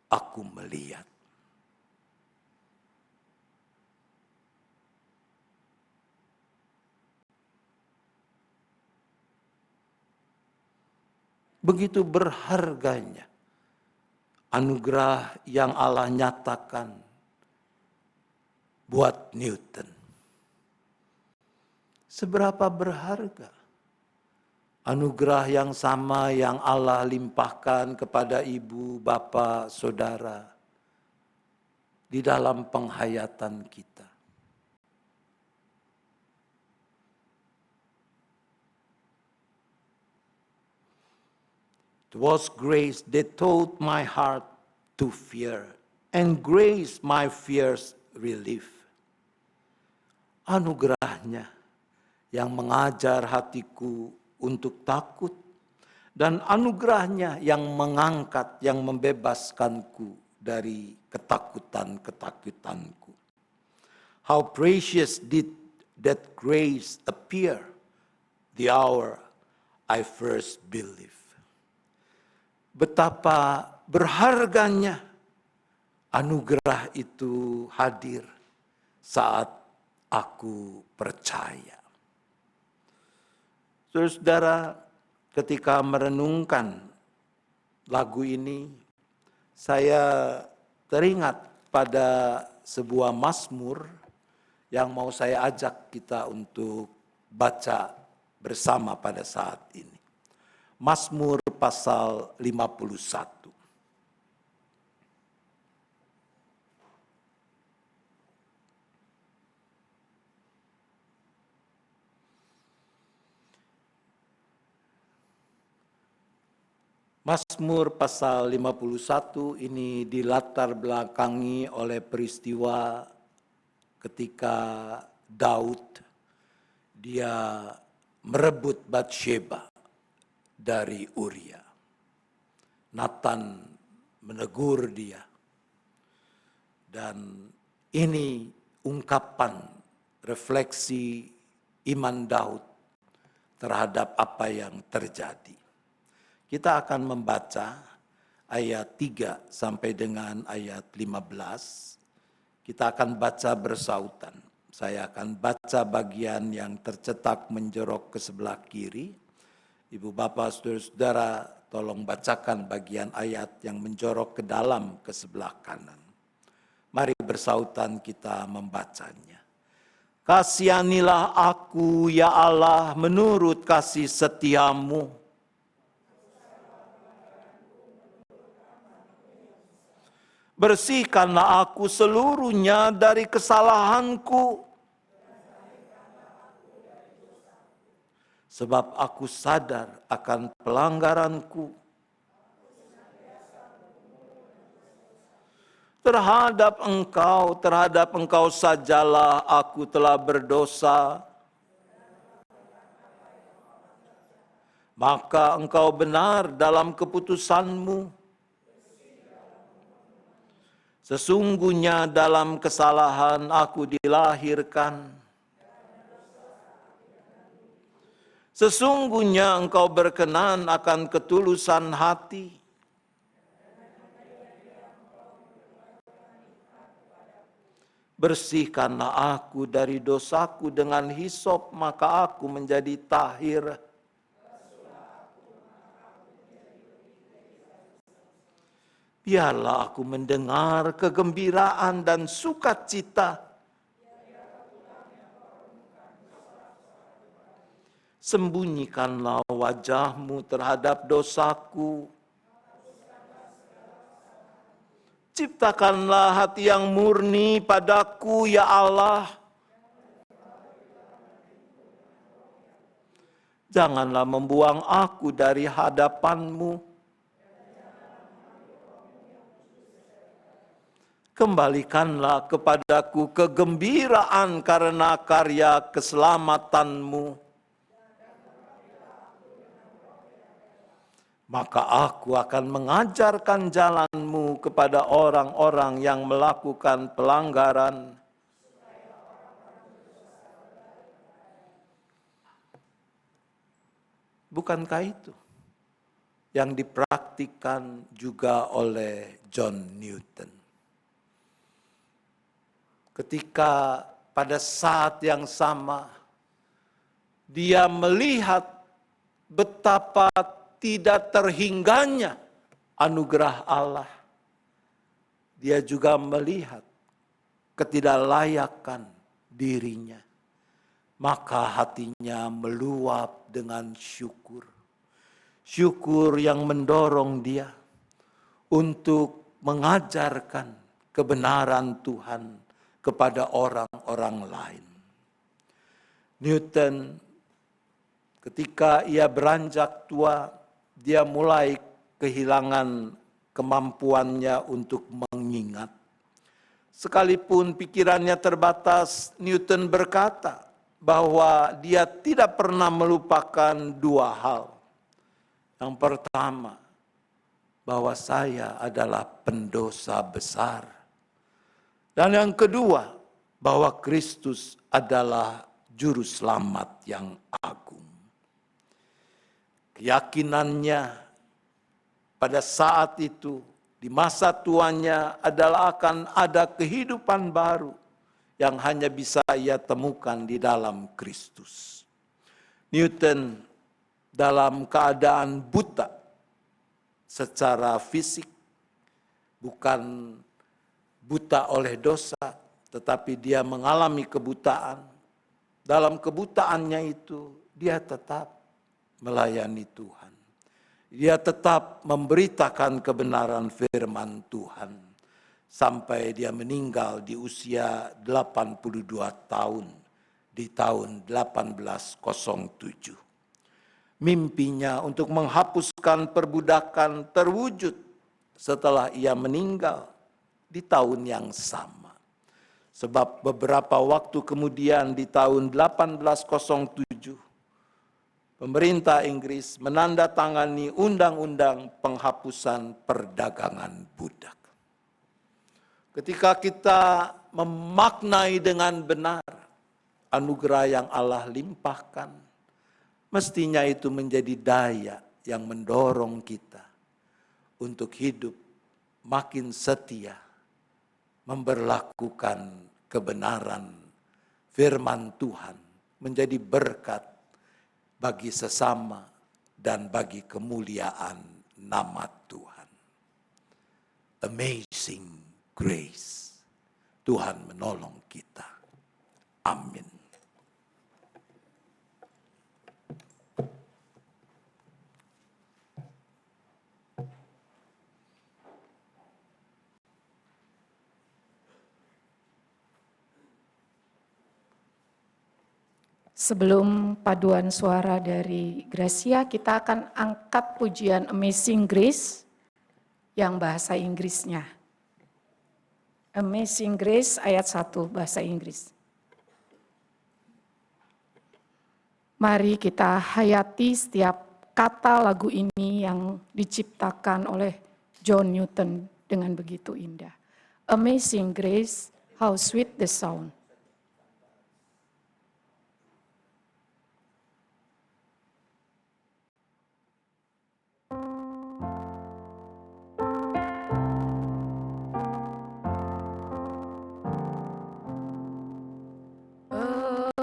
aku melihat. Begitu berharganya anugerah yang Allah nyatakan buat Newton. Seberapa berharga anugerah yang sama yang Allah limpahkan kepada ibu, bapak, saudara di dalam penghayatan kita. It was grace that taught my heart to fear, and grace my fears relief. Anugerahnya yang mengajar hatiku untuk takut, dan anugerahnya yang mengangkat, yang membebaskanku dari ketakutan-ketakutanku. How precious did that grace appear the hour I first believed. Betapa berharganya anugerah itu hadir saat aku percaya. Saudara, ketika merenungkan lagu ini, saya teringat pada sebuah mazmur yang mau saya ajak kita untuk baca bersama pada saat ini. Mazmur pasal 51. Mazmur pasal 51 ini dilatar belakangi oleh peristiwa ketika Daud dia merebut Batsheba dari Uria. Nathan menegur dia. Dan ini ungkapan refleksi iman Daud terhadap apa yang terjadi. Kita akan membaca ayat 3 sampai dengan ayat 15. Kita akan baca bersautan. Saya akan baca bagian yang tercetak menjorok ke sebelah kiri. Ibu bapak saudara-saudara tolong bacakan bagian ayat yang menjorok ke dalam ke sebelah kanan. Mari bersautan kita membacanya. Kasihanilah aku ya Allah menurut kasih setiamu. Bersihkanlah aku seluruhnya dari kesalahanku. Sebab aku sadar akan pelanggaranku. Terhadap engkau sajalah aku telah berdosa. Maka engkau benar dalam keputusanmu. Sesungguhnya dalam kesalahan aku dilahirkan. Sesungguhnya engkau berkenan akan ketulusan hati. Bersihkanlah aku dari dosaku dengan hisop, maka aku menjadi tahir. Biarlah aku mendengar kegembiraan dan sukacita. Sembunyikanlah wajahmu terhadap dosaku. Ciptakanlah hati yang murni padaku, ya Allah. Janganlah membuang aku dari hadapan-Mu. Kembalikanlah kepadaku kegembiraan karena karya keselamatan-Mu. Maka aku akan mengajarkan jalan-Mu kepada orang-orang yang melakukan pelanggaran. Bukankah itu yang dipraktikkan juga oleh John Newton? Ketika pada saat yang sama dia melihat betapa tidak terhingganya anugerah Allah. Dia juga melihat ketidaklayakan dirinya. Maka hatinya meluap dengan syukur. Syukur yang mendorong dia untuk mengajarkan kebenaran Tuhan kepada orang-orang lain. Newton ketika ia beranjak tua, dia mulai kehilangan kemampuannya untuk mengingat. Sekalipun pikirannya terbatas, Newton berkata bahwa dia tidak pernah melupakan dua hal. Yang pertama, bahwa saya adalah pendosa besar. Dan yang kedua, bahwa Kristus adalah juru selamat yang agung. Keyakinannya pada saat itu, di masa tuanya adalah akan ada kehidupan baru yang hanya bisa ia temukan di dalam Kristus. Newton dalam keadaan buta secara fisik, bukan buta oleh dosa, tetapi dia mengalami kebutaan. Dalam kebutaannya itu, dia tetap melayani Tuhan. Dia tetap memberitakan kebenaran firman Tuhan. Sampai dia meninggal di usia 82 tahun. Di tahun 1807. Mimpinya untuk menghapuskan perbudakan terwujud setelah ia meninggal di tahun yang sama. Sebab beberapa waktu kemudian di tahun 1807, pemerintah Inggris menandatangani undang-undang penghapusan perdagangan budak. Ketika kita memaknai dengan benar anugerah yang Allah limpahkan, mestinya itu menjadi daya yang mendorong kita untuk hidup makin setia, memberlakukan kebenaran firman Tuhan, menjadi berkat bagi sesama dan bagi kemuliaan nama Tuhan. Amazing grace. Tuhan menolong kita. Amin. Sebelum paduan suara dari Gracia, kita akan angkat pujian Amazing Grace yang bahasa Inggrisnya. Amazing Grace ayat 1 bahasa Inggris. Mari kita hayati setiap kata lagu ini yang diciptakan oleh John Newton dengan begitu indah. Amazing Grace, how sweet the sound.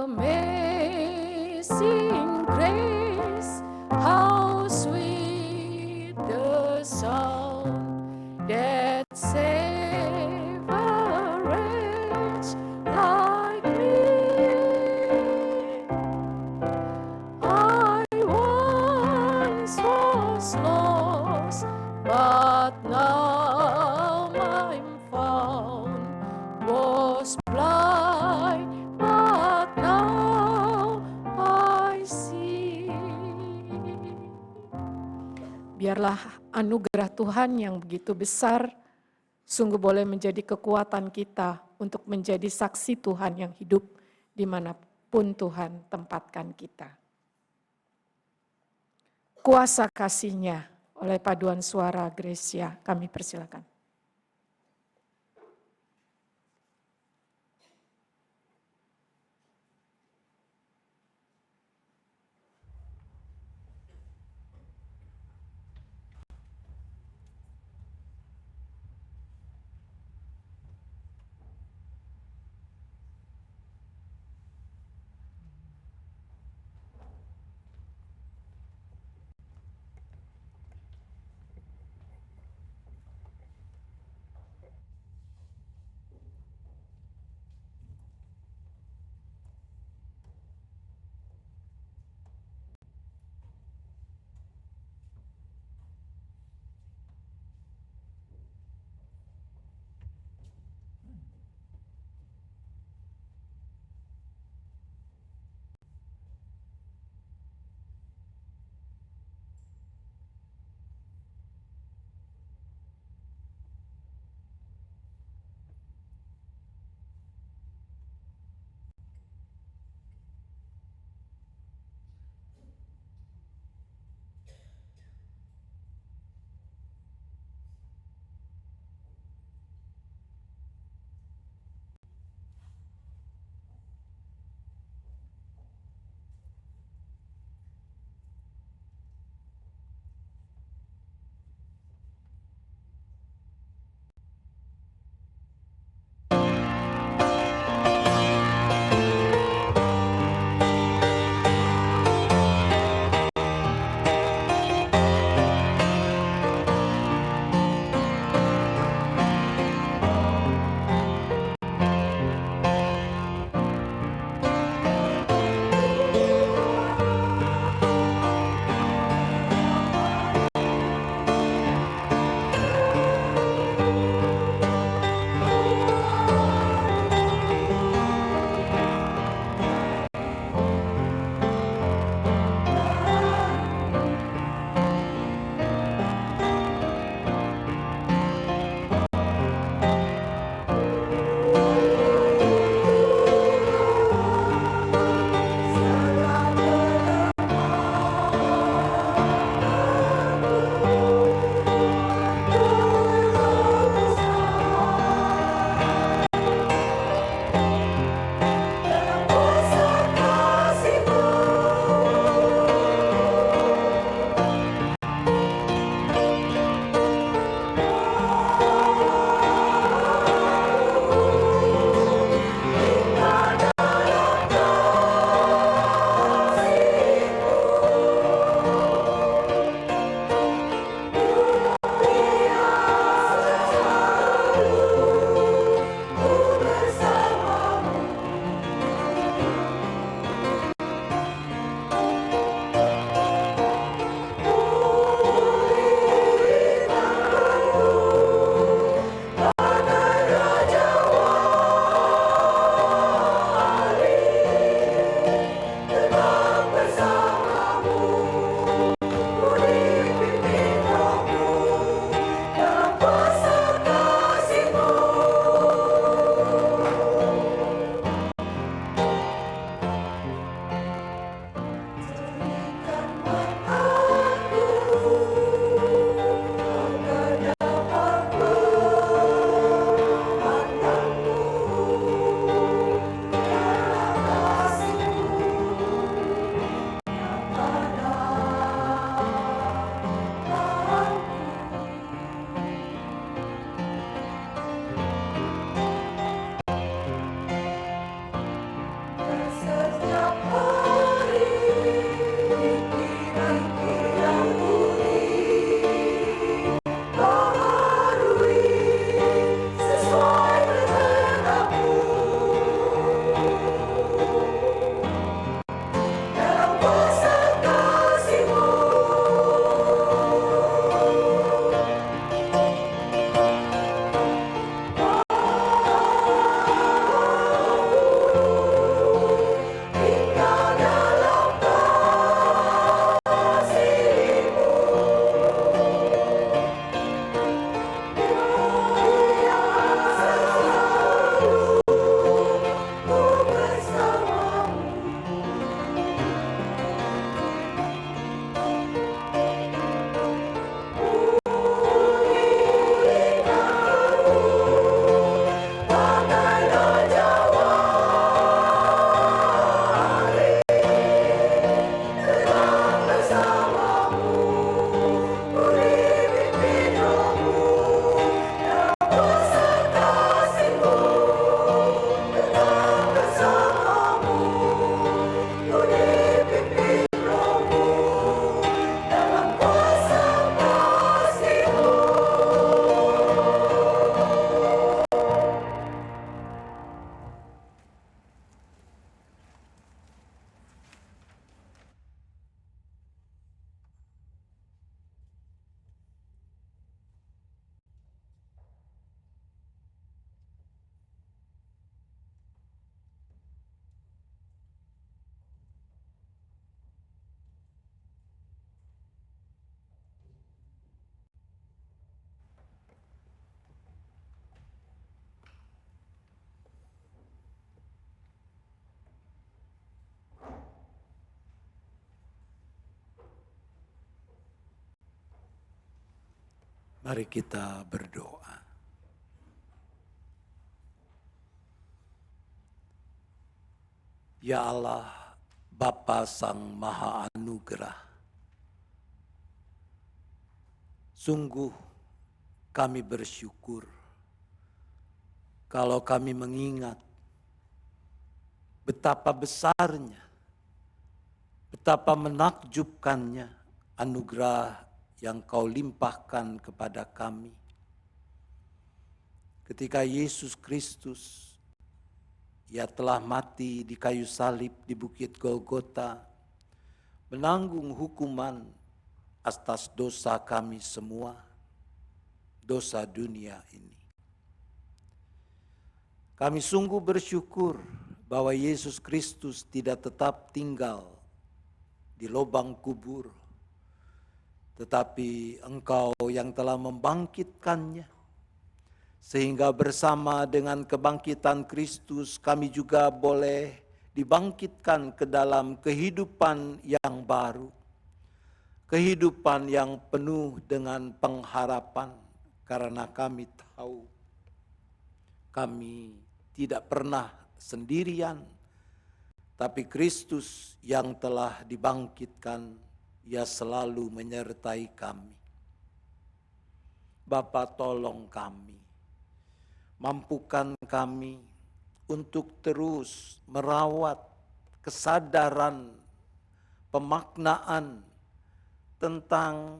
Amazing grace, how sweet the sound that saved a wretch like me. I once was lost, but now I'm found. Was blind, but now I see. Biarlah anugerah Tuhan yang begitu besar sungguh boleh menjadi kekuatan kita untuk menjadi saksi Tuhan yang hidup dimanapun Tuhan tempatkan kita. Kuasa kasih-Nya oleh paduan suara Gracia, kami persilakan. Mari kita berdoa. Ya Allah, Bapa Sang Maha Anugerah, sungguh kami bersyukur kalau kami mengingat betapa besarnya, betapa menakjubkannya anugerah yang Kau limpahkan kepada kami. Ketika Yesus Kristus, Ia telah mati di kayu salib di Bukit Golgota, menanggung hukuman atas dosa kami semua, dosa dunia ini. Kami sungguh bersyukur bahwa Yesus Kristus tidak tetap tinggal di lubang kubur, tetapi Engkau yang telah membangkitkannya, sehingga bersama dengan kebangkitan Kristus kami juga boleh dibangkitkan ke dalam kehidupan yang baru, kehidupan yang penuh dengan pengharapan, karena kami tahu kami tidak pernah sendirian, tapi Kristus yang telah dibangkitkan, Ia selalu menyertai kami. Bapa, tolong kami, mampukan kami untuk terus merawat kesadaran, pemaknaan tentang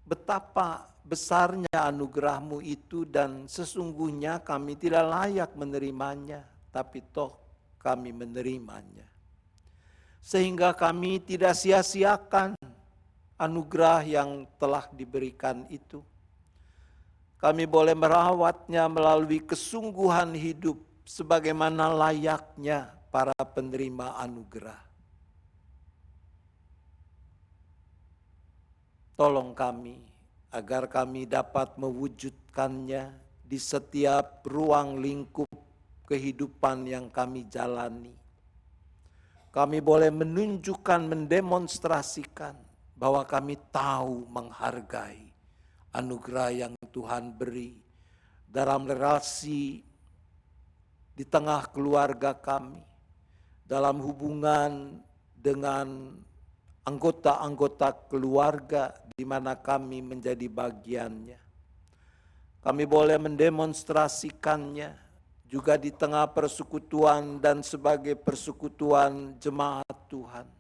betapa besarnya anugerah-Mu itu, dan sesungguhnya kami tidak layak menerimanya, tapi toh kami menerimanya. Sehingga kami tidak sia-siakan anugerah yang telah diberikan itu. Kami boleh merawatnya melalui kesungguhan hidup sebagaimana layaknya para penerima anugerah. Tolong kami agar kami dapat mewujudkannya di setiap ruang lingkup kehidupan yang kami jalani. Kami boleh menunjukkan, mendemonstrasikan bahwa kami tahu menghargai anugerah yang Tuhan beri dalam relasi di tengah keluarga kami, dalam hubungan dengan anggota-anggota keluarga di mana kami menjadi bagiannya. Kami boleh mendemonstrasikannya juga di tengah persekutuan dan sebagai persekutuan jemaat Tuhan.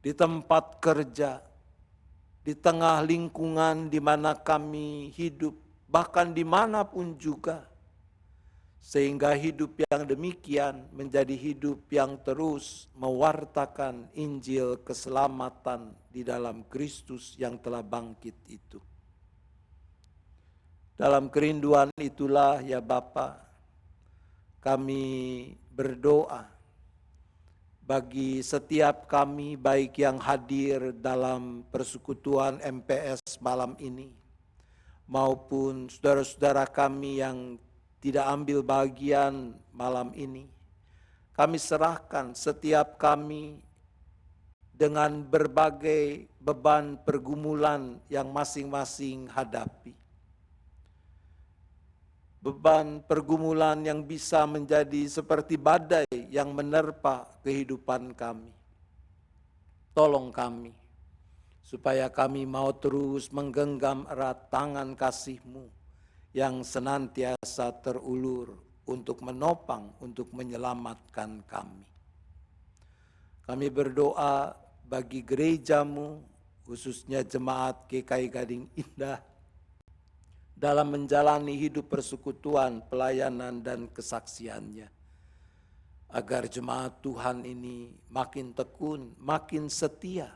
Di tempat kerja, di tengah lingkungan di mana kami hidup, bahkan dimanapun juga. Sehingga hidup yang demikian menjadi hidup yang terus mewartakan Injil keselamatan di dalam Kristus yang telah bangkit itu. Dalam kerinduan itulah ya Bapa, kami berdoa bagi setiap kami, baik yang hadir dalam persekutuan MPS malam ini, maupun saudara-saudara kami yang tidak ambil bagian malam ini. Kami serahkan setiap kami dengan berbagai beban pergumulan yang masing-masing hadapi. Beban pergumulan yang bisa menjadi seperti badai yang menerpa kehidupan kami. Tolong kami, supaya kami mau terus menggenggam erat tangan kasih-Mu yang senantiasa terulur untuk menopang, untuk menyelamatkan kami. Kami berdoa bagi gereja-Mu, khususnya jemaat GKI Gading Indah, dalam menjalani hidup persekutuan, pelayanan, dan kesaksiannya. Agar jemaat Tuhan ini makin tekun, makin setia,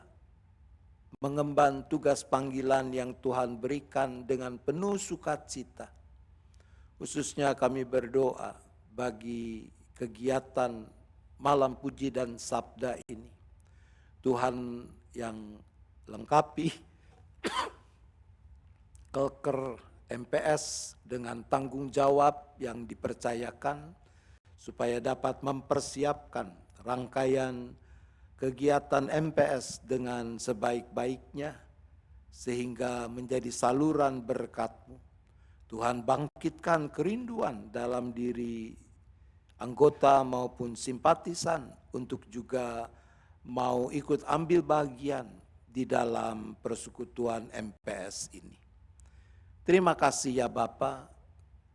mengemban tugas panggilan yang Tuhan berikan dengan penuh sukacita. Khususnya kami berdoa bagi kegiatan malam puji dan sabda ini. Tuhan yang lengkapi kelker MPS dengan tanggung jawab yang dipercayakan supaya dapat mempersiapkan rangkaian kegiatan MPS dengan sebaik-baiknya, sehingga menjadi saluran berkat-Mu. Tuhan bangkitkan kerinduan dalam diri anggota maupun simpatisan untuk juga mau ikut ambil bagian di dalam persekutuan MPS ini. Terima kasih ya Bapa,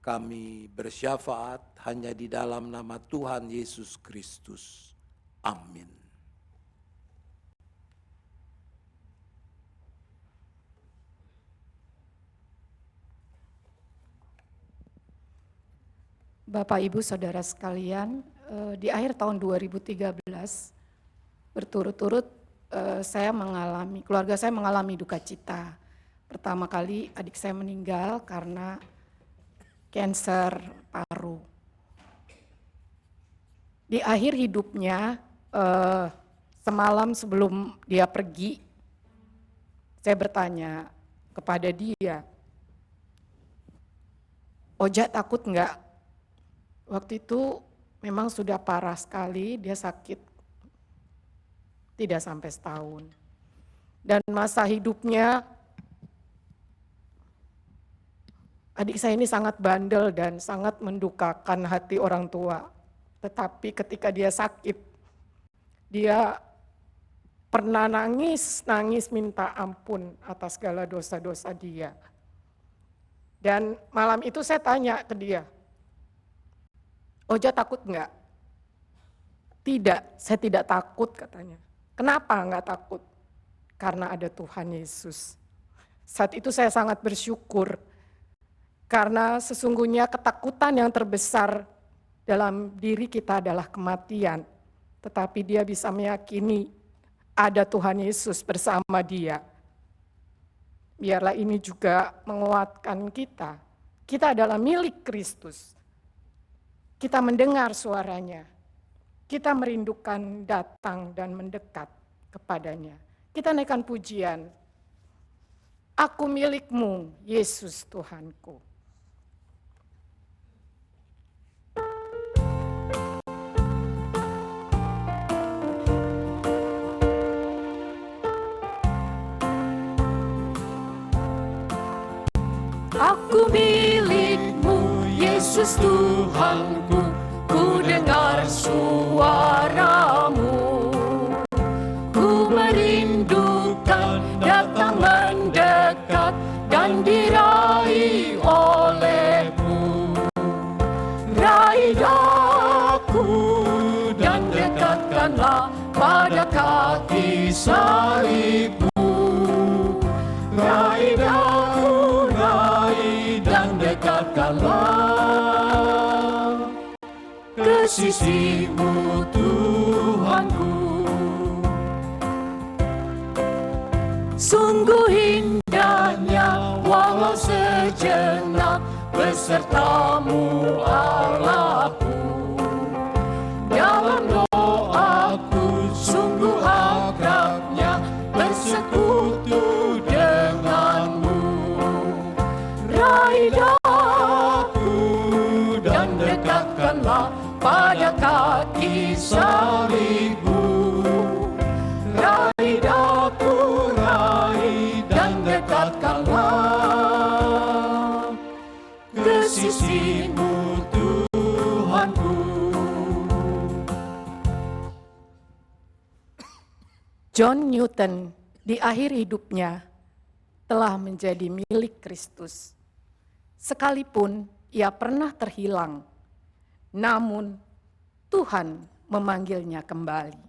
kami bersyafaat hanya di dalam nama Tuhan Yesus Kristus. Amin. Bapak, Ibu, Saudara sekalian, di akhir tahun 2013 berturut-turut keluarga saya mengalami duka cita. Pertama kali adik saya meninggal karena kanker paru. Di akhir hidupnya, semalam sebelum dia pergi, saya bertanya kepada dia, "Oja takut enggak?" Waktu itu memang sudah parah sekali, dia sakit tidak sampai setahun. Dan masa hidupnya, adik saya ini sangat bandel dan sangat mendukakan hati orang tua. Tetapi ketika dia sakit, dia pernah nangis minta ampun atas segala dosa-dosa dia. Dan malam itu saya tanya ke dia, "Oja takut enggak?" "Tidak, saya tidak takut," katanya. "Kenapa enggak takut?" "Karena ada Tuhan Yesus." Saat itu saya sangat bersyukur, karena sesungguhnya ketakutan yang terbesar dalam diri kita adalah kematian. Tetapi dia bisa meyakini ada Tuhan Yesus bersama dia. Biarlah ini juga menguatkan kita. Kita adalah milik Kristus. Kita mendengar suaranya, kita merindukan datang dan mendekat kepadanya. Kita naikkan pujian, "Aku milik-Mu, Yesus Tuhanku." Aku milik-Mu, Yesus Tuhanku, ku dengar suara-Mu. Ku merindukan datang mendekat dan diraih oleh-Mu. Raih aku dan dekatkanlah pada kaki salib-Mu. Raih aku, raih dan dekatkanlah ke sisi-Mu Tuhanku. Sungguh indahnya walau sejenak beserta-Mu Allahku. Dalam doaku sungguh akrabnya bersekutu dengan-Mu. Raih aku dan dekatkanlah pada kaki salib-Mu. Raih aku, raih dan dekatkanlah ke sisi-Mu Tuhanku. John Newton di akhir hidupnya telah menjadi milik Kristus. Sekalipun ia pernah terhilang, namun Tuhan memanggilnya kembali.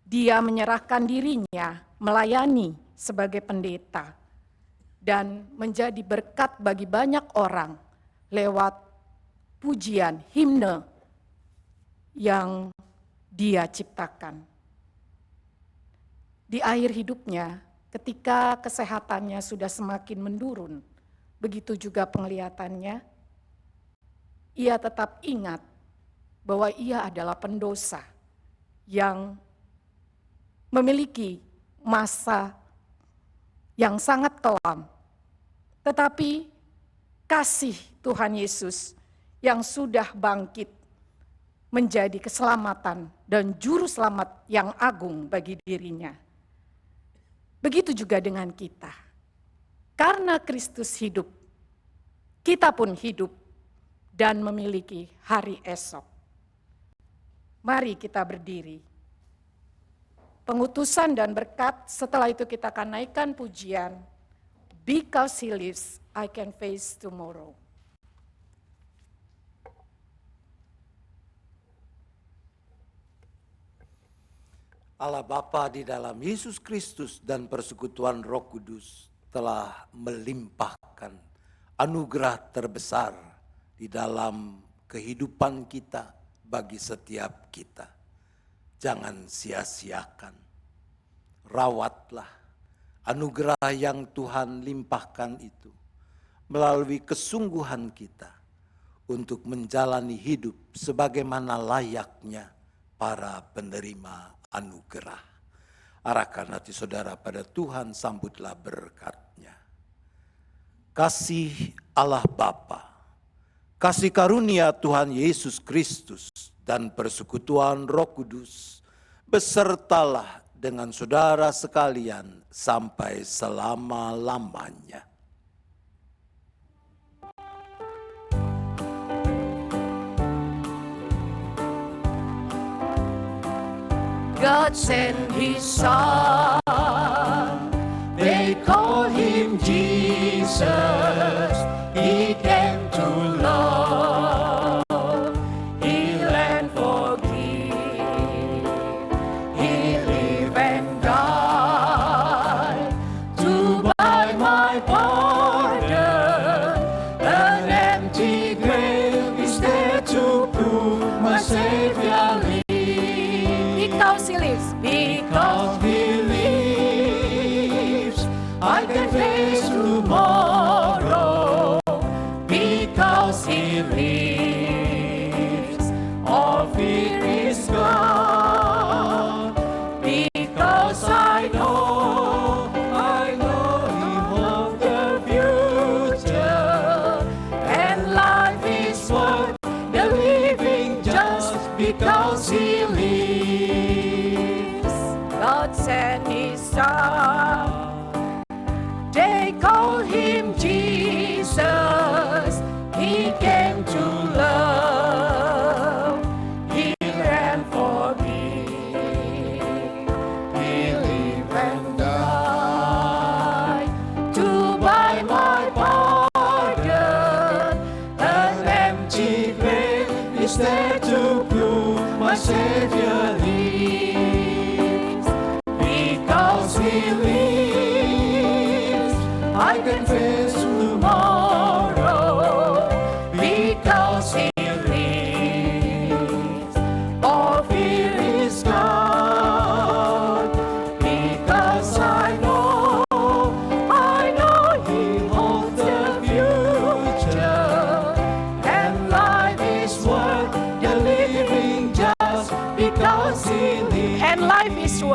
Dia menyerahkan dirinya melayani sebagai pendeta dan menjadi berkat bagi banyak orang lewat pujian himne yang dia ciptakan. Di akhir hidupnya, ketika kesehatannya sudah semakin menurun, begitu juga penglihatannya, ia tetap ingat bahwa ia adalah pendosa yang memiliki masa yang sangat kelam. Tetapi kasih Tuhan Yesus yang sudah bangkit menjadi keselamatan dan juru selamat yang agung bagi dirinya. Begitu juga dengan kita. Karena Kristus hidup, kita pun hidup dan memiliki hari esok. Mari kita berdiri. Pengutusan dan berkat, setelah itu kita akan naikkan pujian. Because he lives, I can face tomorrow. Allah Bapa di dalam Yesus Kristus dan persekutuan Roh Kudus telah melimpahkan anugerah terbesar di dalam kehidupan kita bagi setiap kita. Jangan sia-siakan, rawatlah anugerah yang Tuhan limpahkan itu melalui kesungguhan kita untuk menjalani hidup sebagaimana layaknya para penerima anugerah. Arahkan hati saudara pada Tuhan, sambutlah berkat-Nya. Kasih Allah Bapa, kasih karunia Tuhan Yesus Kristus dan persekutuan Roh Kudus besertalah dengan saudara sekalian sampai selama-lamanya. God sent his son, they call him Jesus. He came to love, heal and forgive. He lived and died to buy my pardon. An empty grave is there to prove my Savior lives. Because he lives, because he lives, I can face tomorrow. Because he lives, all fear is gone. Because I know he holds the future, and life is worth the living just because he lives. God sent his son, they call him Jesus. He came to love, heal and forgive. He lived and died to buy my pardon. An empty grave is there to prove my Savior lives. Because he lives, I can face tomorrow. Because he lives, all fear is gone. Because I know he holds the future, and life is worth the living just because he lives. And life is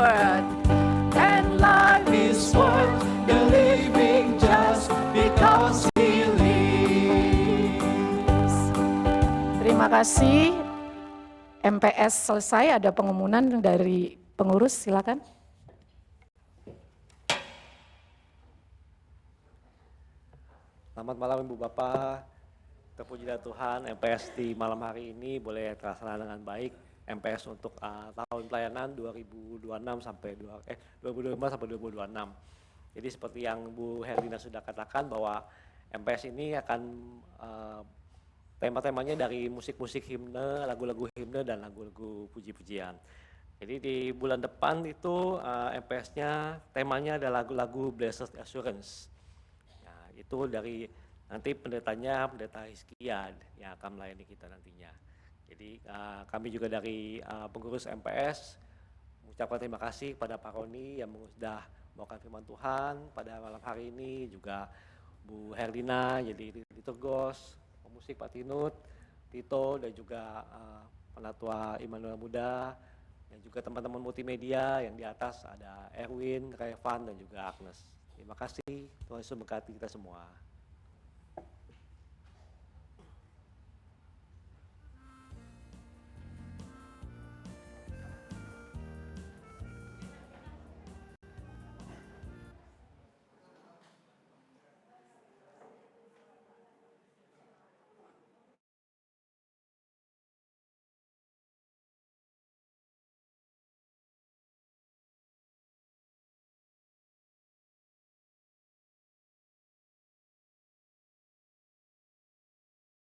worth the living just because he lives. Terima kasih. MPS selesai, ada pengumuman dari pengurus, silakan. Selamat malam Ibu Bapak, terpujilah Tuhan, MPS di malam hari ini boleh terlaksana dengan baik. MPS untuk tahun pelayanan 2025 sampai 2026. Jadi seperti yang Bu Herlina sudah katakan bahwa MPS ini akan tema-temanya dari musik-musik himne, lagu-lagu himne dan lagu-lagu puji-pujian. Jadi di bulan depan itu MPS-nya temanya ada lagu-lagu Blessed Assurance. Nah, itu dari nanti pendetanya Pendeta Hizkia yang akan melayani kita nantinya. Jadi kami juga dari pengurus MPS mengucapkan terima kasih kepada Pak Roni yang sudah membawakan firman Tuhan pada malam hari ini, juga Bu Herlina, jadi liturgos, pemusik Pak Tinut, Tito, dan juga Penatua Immanuel Muda, dan juga teman-teman multimedia yang di atas ada Erwin, Revan, dan juga Agnes. Terima kasih, Tuhan Yesus memberkati kita semua.